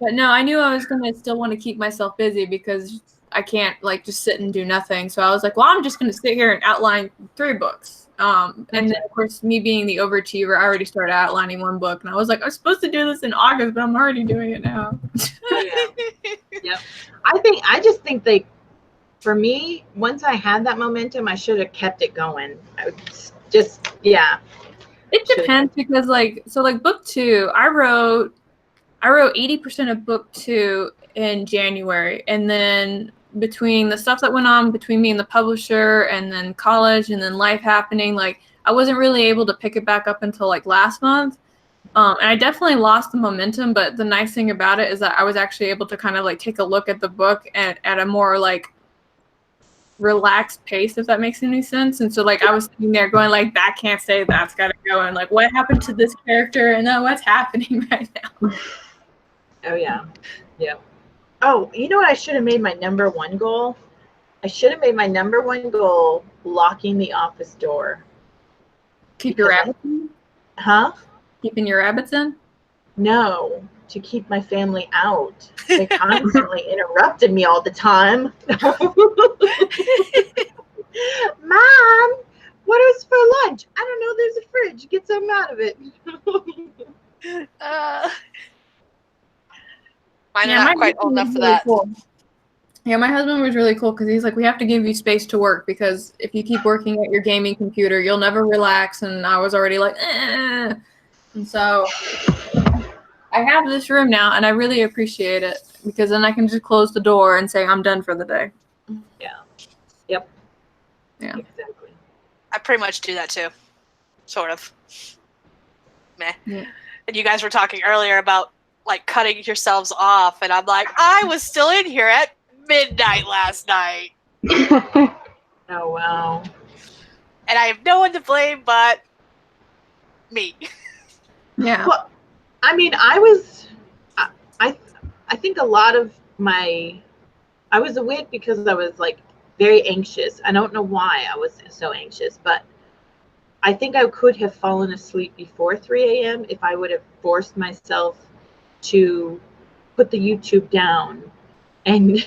But no, I knew I was gonna still want to keep myself busy because I can't like just sit and do nothing. So I was like, well, I'm just gonna sit here and outline 3 books. And then of course, me being the overachiever, I already started outlining 1 book, and I was like, I'm supposed to do this in August, but I'm already doing it now. Yeah. Yep. I just think for me, once I had that momentum, I should have kept it going. I would just, yeah. It depends because like book 2, I wrote 80% of book 2 in January, and then between the stuff that went on between me and the publisher and then college and then life happening, like I wasn't really able to pick it back up until like last month. And I definitely lost the momentum, but the nice thing about it is that I was actually able to kind of like take a look at the book at a more like relaxed pace, if that makes any sense. And so like I was sitting there going like, that can't stay, that's gotta go, and like what happened to this character, and then what's happening right now. Oh yeah. Yeah. Oh, you know what I should have made my number 1 goal? I should have made my number 1 goal locking the office door. Keep your rabbits in? Huh? Keeping your rabbits in? No, to keep my family out. They constantly interrupted me all the time. Mom, what was for lunch? I don't know. There's a fridge. Get something out of it. Mine are not quite old enough for that. Cool. Yeah, my husband was really cool because he's like, we have to give you space to work because if you keep working at your gaming computer, you'll never relax. And I was already like, eh. And so I have this room now, and I really appreciate it because then I can just close the door and say I'm done for the day. Yeah. Yep. Yeah. Exactly. I pretty much do that too. Sort of. Meh. Yeah. And you guys were talking earlier about like cutting yourselves off, and I'm like, I was still in here at midnight last night. Oh wow. And I have no one to blame but me. Yeah. Well, I mean, I think a lot of I was awake because I was like very anxious. I don't know why I was so anxious, but I think I could have fallen asleep before 3 a.m. if I would have forced myself to put the YouTube down and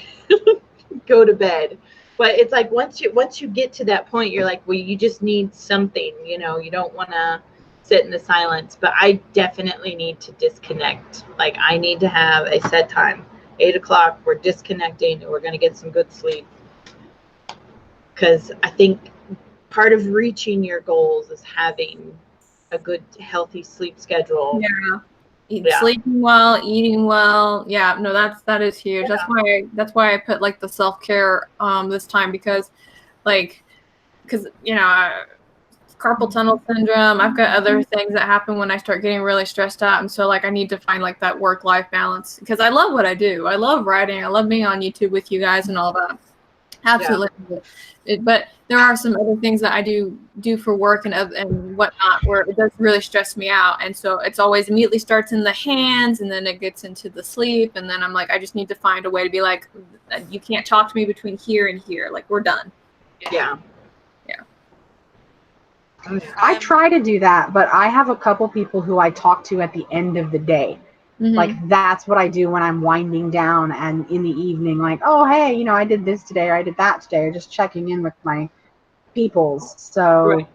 go to bed. But it's like once you get to that point, you're like, well, you just need something, you don't want to sit in the silence. But I definitely need to disconnect. Like I need to have a set time, 8 o'clock, we're disconnecting and we're going to get some good sleep. Because I think part of reaching your goals is having a good, healthy sleep schedule. Yeah. Sleeping well, eating well. Yeah, no, that is huge. Yeah. That's why I put like the self-care this time because carpal tunnel syndrome. I've got other things that happen when I start getting really stressed out, and so like I need to find like that work-life balance because I love what I do. I love writing. I love being on YouTube with you guys and all that. Absolutely. Yeah. But there are some other things that I do for work and whatnot where it does really stress me out. And so it's always immediately starts in the hands and then it gets into the sleep. And then I'm like, I just need to find a way to be like, you can't talk to me between here and here. Like we're done. Yeah. I try to do that, but I have a couple people who I talk to at the end of the day. Mm-hmm. Like that's what I do when I'm winding down and in the evening, like, oh, hey, I did this today or I did that today, or just checking in with my peoples. So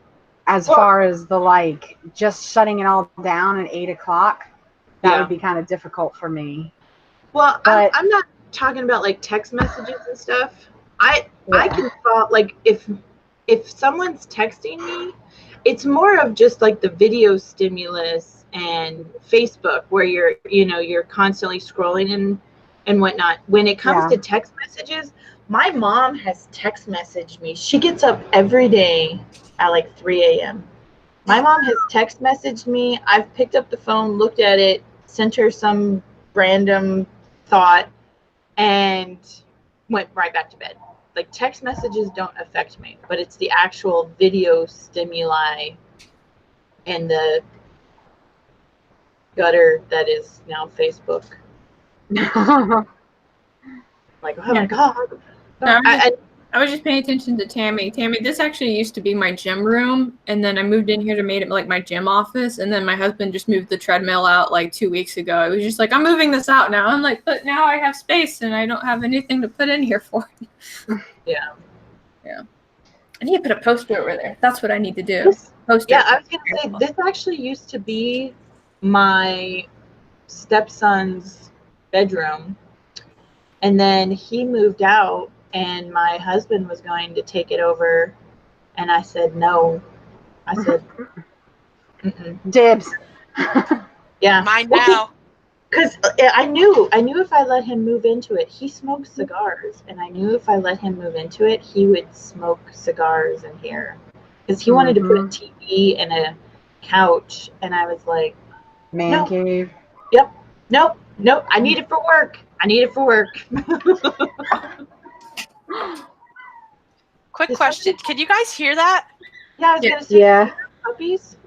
as far as the like just shutting it all down at 8 o'clock, that would be kind of difficult for me. Well, but I'm not talking about like text messages and stuff. I can fall, like if someone's texting me, it's more of just like the video stimulus and Facebook where you're constantly scrolling and whatnot. When it comes to text messages, my mom has text messaged me. She gets up every day at like 3 a.m. My mom has text messaged me. I've picked up the phone, looked at it, sent her some random thought, and went right back to bed. Like text messages don't affect me, but it's the actual video stimuli and the gutter that is now Facebook. Like, oh my God. No, I was just paying attention to Tammy. Tammy, this actually used to be my gym room, and then I moved in here to make it like my gym office, and then my husband just moved the treadmill out like 2 weeks ago. It was just like, I'm moving this out now. I'm like, but now I have space, and I don't have anything to put in here for it. Yeah. I need to put a poster over there. That's what I need to do. Poster. Yeah, I was going to say, this actually used to be my stepson's bedroom, and then he moved out and my husband was going to take it over, and I said no. I said, mm-mm. Dibs. Yeah. Mine now. Because I knew if I let him move into it, he smokes cigars, and I knew if I let him move into it, he would smoke cigars in here. Because he wanted to put a TV and a couch, and I was like, Man cave. Yep. Nope. I need it for work. Quick question. Can you guys hear that? Yeah, I was going to say, Yeah. puppies.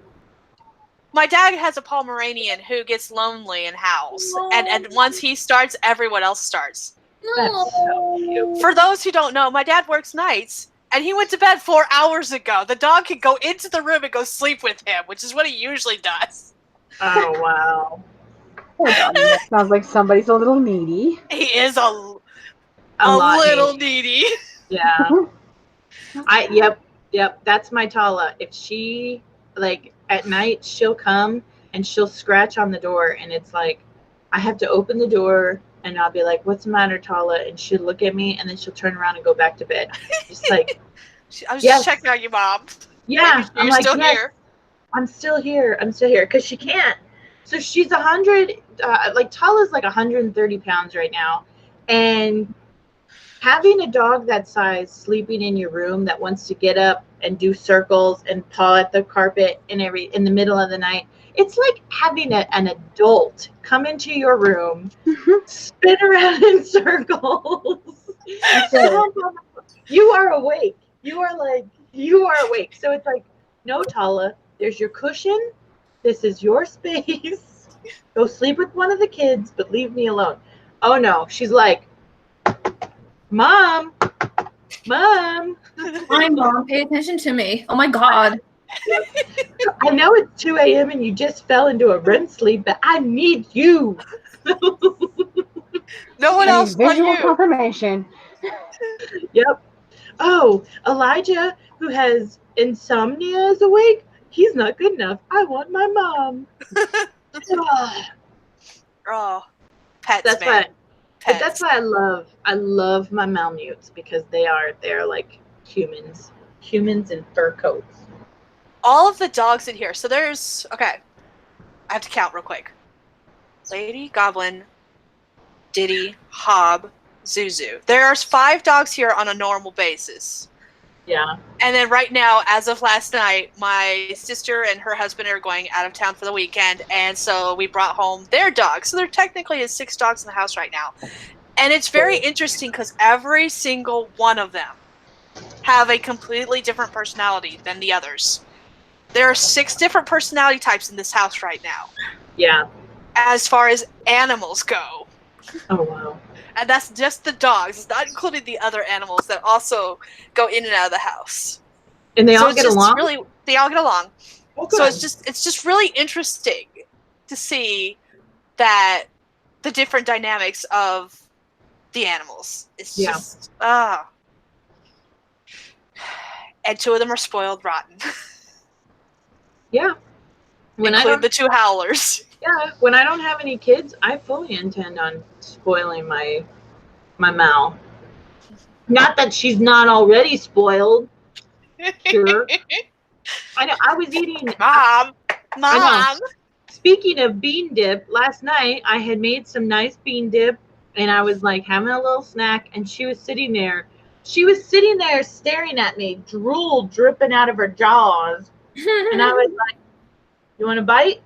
My dad has a Pomeranian who gets lonely and howls. And once he starts, everyone else starts. That's so cute. For those who don't know, my dad works nights, and he went to bed 4 hours ago. The dog can go into the room and go sleep with him, which is what he usually does. Oh, wow. That sounds like somebody's a little needy. He is a lot little needy. needy. Yeah. Yep. That's my Tala. If she, like, at night, she'll come and she'll scratch on the door, and it's like, I have to open the door, and I'll be like, what's the matter, Tala? And she'll look at me, and then she'll turn around and go back to bed. Just like, I was just checking on you, Mom. Yeah. You're still here. I'm still here. Because she can't. So she's 100, like Tala's like 130 pounds right now. And having a dog that size sleeping in your room that wants to get up and do circles and paw at the carpet in the middle of the night, it's like having an adult come into your room, spin around in circles. You are awake. You are awake. So it's like, no, Tala, there's your cushion. This is your space. Go sleep with one of the kids, but leave me alone. Oh no, she's like, Mom. Hi, Mom. Pay attention to me. Oh my God. I know it's 2 a.m. and you just fell into a REM sleep, but I need you. No one else but Visual you. confirmation. Yep. Oh, Elijah, who has insomnia, is awake. He's not good enough. I want my mom. Oh, pets, That's man. why. Pets. That's why I love my Malamutes, because they're like humans in fur coats. All of the dogs in here. So there's, okay, I have to count real quick. Lady, Goblin, Diddy, Hob, Zuzu. There's 5 dogs here on a normal basis. Yeah. And then right now, as of last night, my sister and her husband are going out of town for the weekend, and so we brought home their dogs. So there technically is 6 dogs in the house right now. And it's very interesting because every single one of them have a completely different personality than the others. There are 6 different personality types in this house right now. Yeah. As far as animals go. Oh, wow. And that's just the dogs. It's not including the other animals that also go in and out of the house. And they all get along? They all get along. Oh, so it's just really interesting to see that the different dynamics of the animals. It's just and 2 of them are spoiled rotten. Yeah. Including the 2 howlers. Yeah, when I don't have any kids, I fully intend on spoiling my Mal. Not that she's not already spoiled. Sure. I know. I was eating. Mom. Speaking of bean dip, last night I had made some nice bean dip, and I was like having a little snack, and she was sitting there. She was sitting there staring at me, drool dripping out of her jaws, and I was like, "You want a bite?"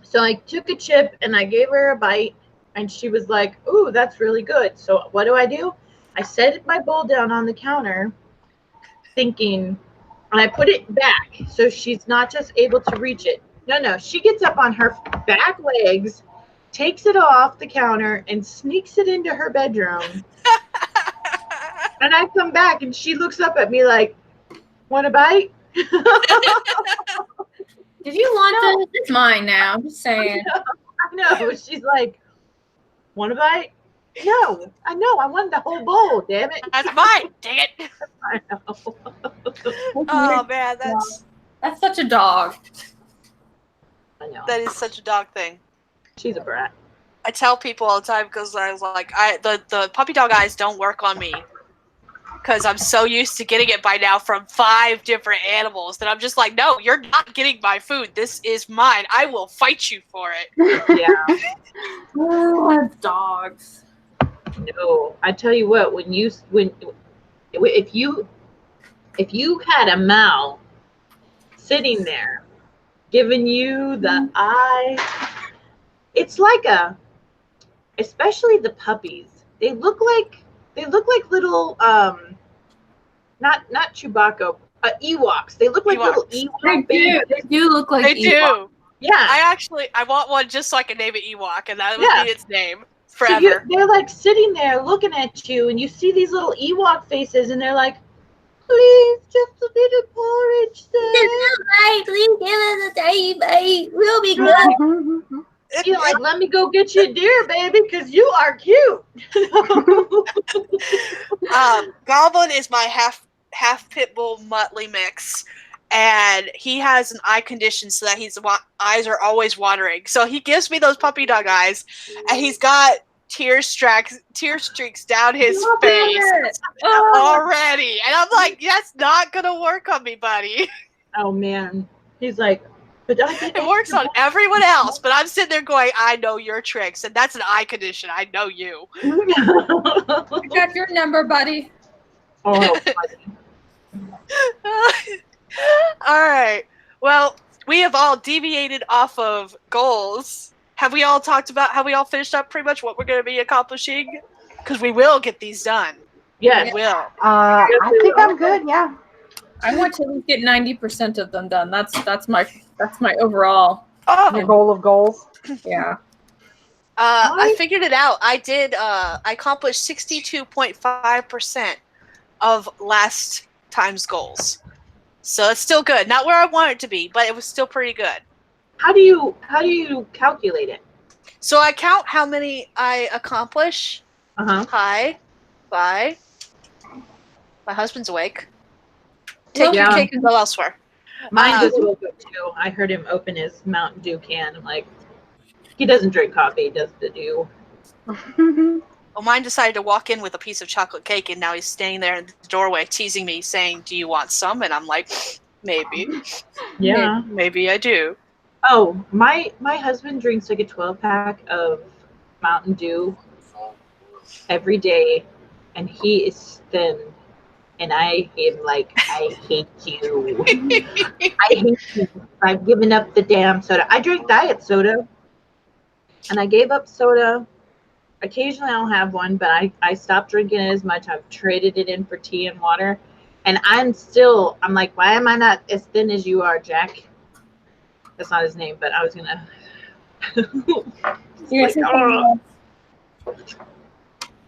So I took a chip and I gave her a bite, and she was like, "Ooh, that's really good." So what do? I set my bowl down on the counter, thinking, and I put it back so she's not just able to reach it. No, she gets up on her back legs, takes it off the counter, and sneaks it into her bedroom. And I come back and she looks up at me like, "Want a bite?" Did you want this? It's mine now. I'm just saying. I know. She's like, "Want a bite?" No, I know. I wanted the whole bowl. Damn it! That's mine. Dang it! I know. Oh man, That's such a dog. I know. That is such a dog thing. She's a brat. I tell people all the time because I was like, the puppy dog eyes don't work on me. because I'm so used to getting it by now from 5 different animals that I'm just like, no, you're not getting my food. This is mine. I will fight you for it. Yeah. Oh, dogs. No, I tell you what. If you had a Mal sitting there giving you the eye, it's like especially the puppies. They look like little not Chewbacca, Ewoks. They look like little Ewok babies. They do look like They Ewoks. do. Yeah. I want one just so I can name it Ewok, and that would be its name So forever. they're like sitting there looking at you, and you see these little Ewok faces, and they're like, "Please, just a bit of porridge, sir." Please give us a day, mate. We'll be good. You're like, "Let me go get you a deer, baby, because you are cute." Goblin is my half pit bull Muttley mix, and he has an eye condition so that his eyes are always watering. So he gives me those puppy dog eyes, and he's got tear streaks down his face already, and I'm like, that's not gonna work on me, buddy. Oh man, he's like, but it works on everyone else, but I'm sitting there going, I know your tricks, and that's an eye condition. I know you. I got your number, buddy. Oh, funny. All right. Well, we have all deviated off of goals. Have we all finished up pretty much what we're going to be accomplishing? Because we will get these done. Yes. We will. I think I'm good. Yeah. I want to at least get 90% of them done. That's my overall. The goal of goals. Yeah. I figured it out. I accomplished 62.5% of last time's goals. So it's still good. Not where I want it to be, but it was still pretty good. How do you calculate it? So I count how many I accomplish. Hi. Bye. My husband's awake. Take your cake and go elsewhere. Mine just woke up too. I heard him open his Mountain Dew can. I'm like, he doesn't drink coffee. He does the dew. Well, mine decided to walk in with a piece of chocolate cake, and now he's standing there in the doorway teasing me, saying, "Do you want some?" And I'm like, maybe. Yeah. Maybe I do. Oh, my husband drinks like a 12-pack of Mountain Dew every day, and he is thin. And I am like, I hate you. I hate you. I've given up the damn soda. I drink diet soda, and I gave up soda. Occasionally I'll have one, but I stopped drinking it as much. I've traded it in for tea and water. And I'm like, why am I not as thin as you are, Jack? That's not his name, but I was going to.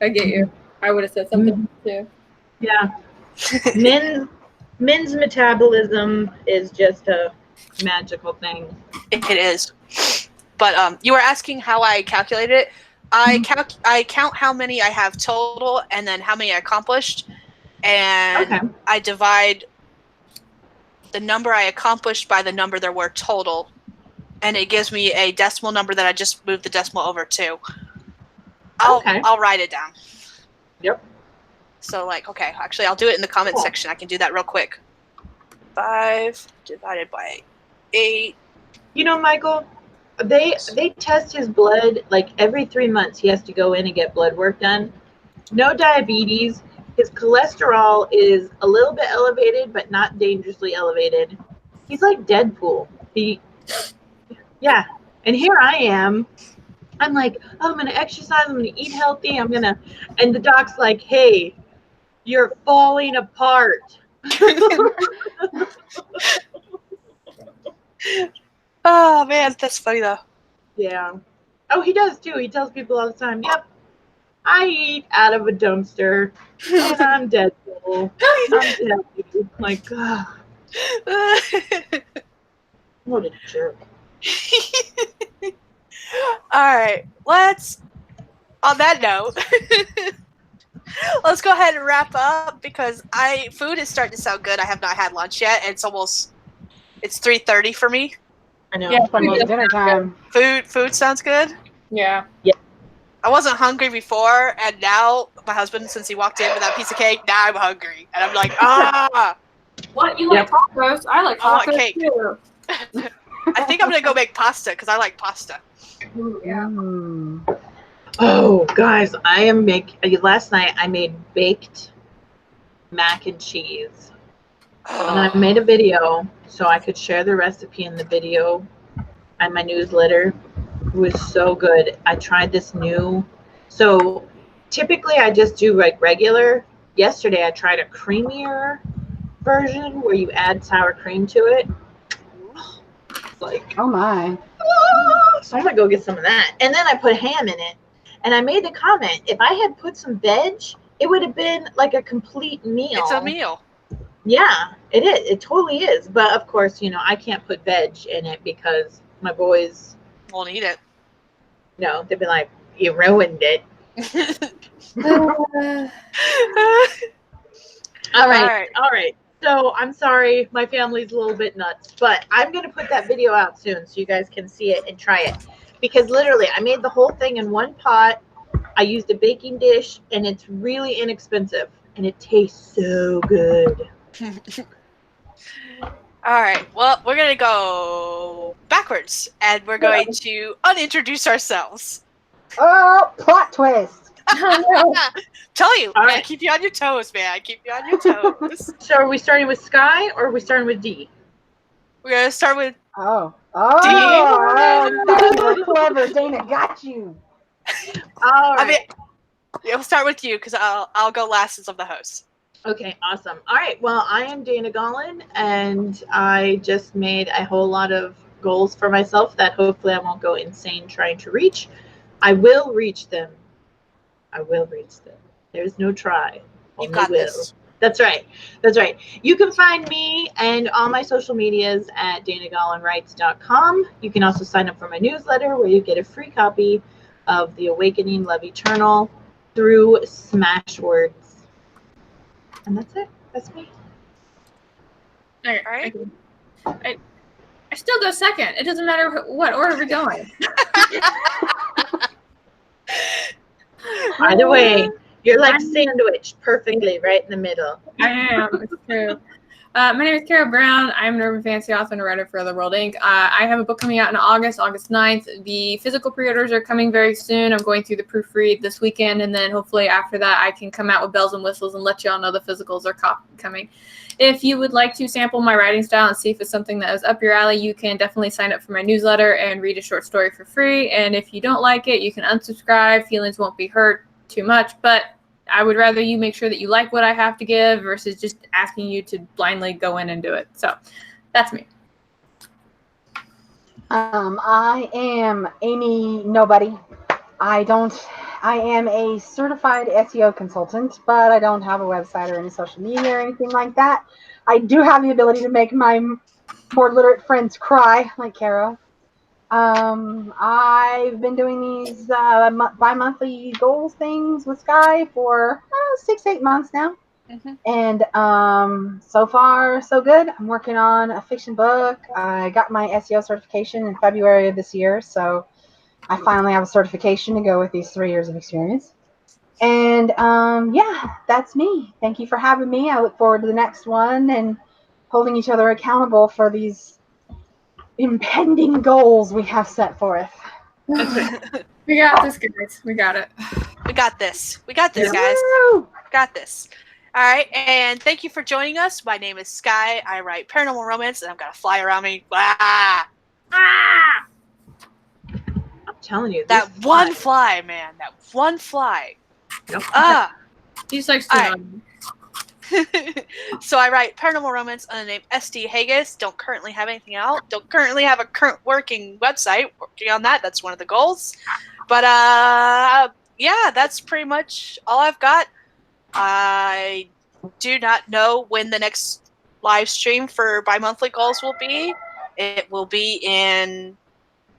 I get you. I would have said something too. Yeah. Men's metabolism is just a magical thing. It is. But you were asking how I calculated it. I count how many I have total and then how many I accomplished. And I divide the number I accomplished by the number there were total. And it gives me a decimal number that I just moved the decimal over to. I'll write it down. Yep. So actually I'll do it in the comment section. I can do that real quick. 5 divided by 8. You know, Michael, they test his blood like every 3 months. He has to go in and get blood work done. No diabetes. His cholesterol is a little bit elevated, but not dangerously elevated. He's like Deadpool. Yeah. And here I am. I'm like, I'm going to exercise. I'm going to eat healthy. And the doc's like, hey, you're falling apart. Oh, man, that's funny, though. Yeah. Oh, he does, too. He tells people all the time, yep, I eat out of a dumpster, and I'm Deadpool. I'm Deadpool. Like, God. What a jerk. All right, on that note, let's go ahead and wrap up because food is starting to sound good. I have not had lunch yet, and it's 3:30 for me. I know. Yeah, it's almost dinner time. Food sounds good? Yeah. Yeah. I wasn't hungry before, and now my husband, since he walked in with that piece of cake, now I'm hungry, and I'm like, What, you like tacos? I like I want tacos cake. too. I think I'm gonna go make pasta because I like pasta. Yeah. Oh, guys, last night I made baked mac and cheese. And I made a video so I could share the recipe in the video and my newsletter. It was so good. I tried this new. So typically I just do like regular. Yesterday I tried a creamier version where you add sour cream to it. Like, Oh my. so I'm gonna go get some of that. And then I put ham in it. And I made the comment, if I had put some veg, it would have been like a complete meal. It's a meal. Yeah, it is. It totally is. But of course, I can't put veg in it because my boys, Won't eat it. they'd be like, you ruined it. All right. So I'm sorry, my family's a little bit nuts, but I'm going to put that video out soon so you guys can see it and try it. Because literally, I made the whole thing in one pot. I used a baking dish, and it's really inexpensive, and it tastes so good. All right. Well, we're gonna go backwards, and we're going to unintroduce ourselves. Oh, plot twist. Tell you, All I right. keep you on your toes, man. I keep you on your toes. So are we starting with Skye or are we starting with D? We're gonna start with Oh, you're clever, Dana. Got you. All right. I mean, we'll start with you because I'll go last since I'm the host. Okay, awesome. All right, well, I am Dana Gollin, and I just made a whole lot of goals for myself that hopefully I won't go insane trying to reach. I will reach them. There's no try. You Only got will. this. That's right. You can find me and all my social medias at danagollinwrites.com. You can also sign up for my newsletter where you get a free copy of The Awakening Love Eternal through Smashwords. And that's it. That's me. Okay. All right. I still go second. It doesn't matter what order we're going. Either way, you're like sandwiched perfectly right in the middle. I am. It's true. My name is Carol Brown. I'm an urban fantasy author and a writer for Other World Inc. I have a book coming out in August 9th. The physical pre-orders are coming very soon. I'm going through the proofread this weekend, and then hopefully after that I can come out with bells and whistles and let you all know the physicals are coming. If you would like to sample my writing style and see if it's something that is up your alley, you can definitely sign up for my newsletter and read a short story for free. And if you don't like it, you can unsubscribe. Feelings won't be hurt too much, but I would rather you make sure that you like what I have to give versus just asking you to blindly go in and do it. So that's me. I am Amy Nobody. I am a certified SEO consultant, but I don't have a website or any social media or anything like that. I do have the ability to make my more literate friends cry, like Kara. I've been doing these bi-monthly goals things with Skye for 6-8 months now. Mm-hmm. And so far, so good. I'm working on a fiction book. I got my SEO certification in February of this year, so I finally have a certification to go with these 3 years of experience. And yeah, that's me. Thank you for having me. I look forward to the next one and holding each other accountable for these impending goals we have set forth. We got this, guys. We got it. We got this. We got this, guys. Got this. All right, and thank you for joining us. My name is Skye. I write paranormal romance, and I've got a fly around me. Ah! Ah! I'm telling you. That one fly, man. That one fly. Nope. Ah! He's like, So I write paranormal romance under the name ST Haggis. Don't currently have anything out. Don't currently have a current working website. Working on that. That's one of the goals. But yeah, that's pretty much all I've got. I do not know when the next live stream for bi-monthly goals will be. It will be in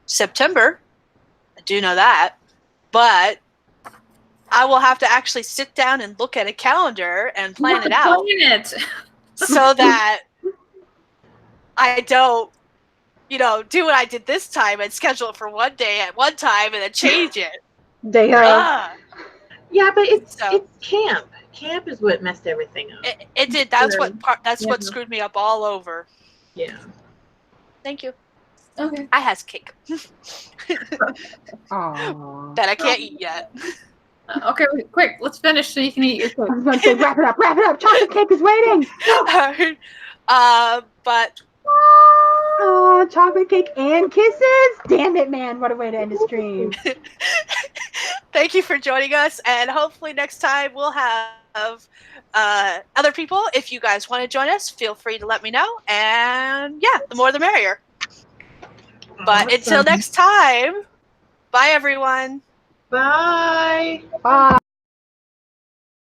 September. I do know that. But I will have to actually sit down and look at a calendar and plan it out so that I don't, do what I did this time and schedule it for one day at one time and then change it. They Yeah, but it's So- camp. Camp is what messed everything up. It did. That's Sure. that's what Yeah. screwed me up all over. Yeah. Thank you. Okay. I has cake Aw. that I can't eat yet. Okay, quick, let's finish so you can eat your I cake. was going to say, wrap it up, wrap it up. Chocolate cake is waiting. But Oh, chocolate cake and kisses. Damn it, man. What a way to end a stream. thank you for joining us, and hopefully next time we'll have other people. If you guys want to join us, feel free to let me know. And yeah, the more the merrier. But until Awesome. next time, bye everyone. Bye. Bye.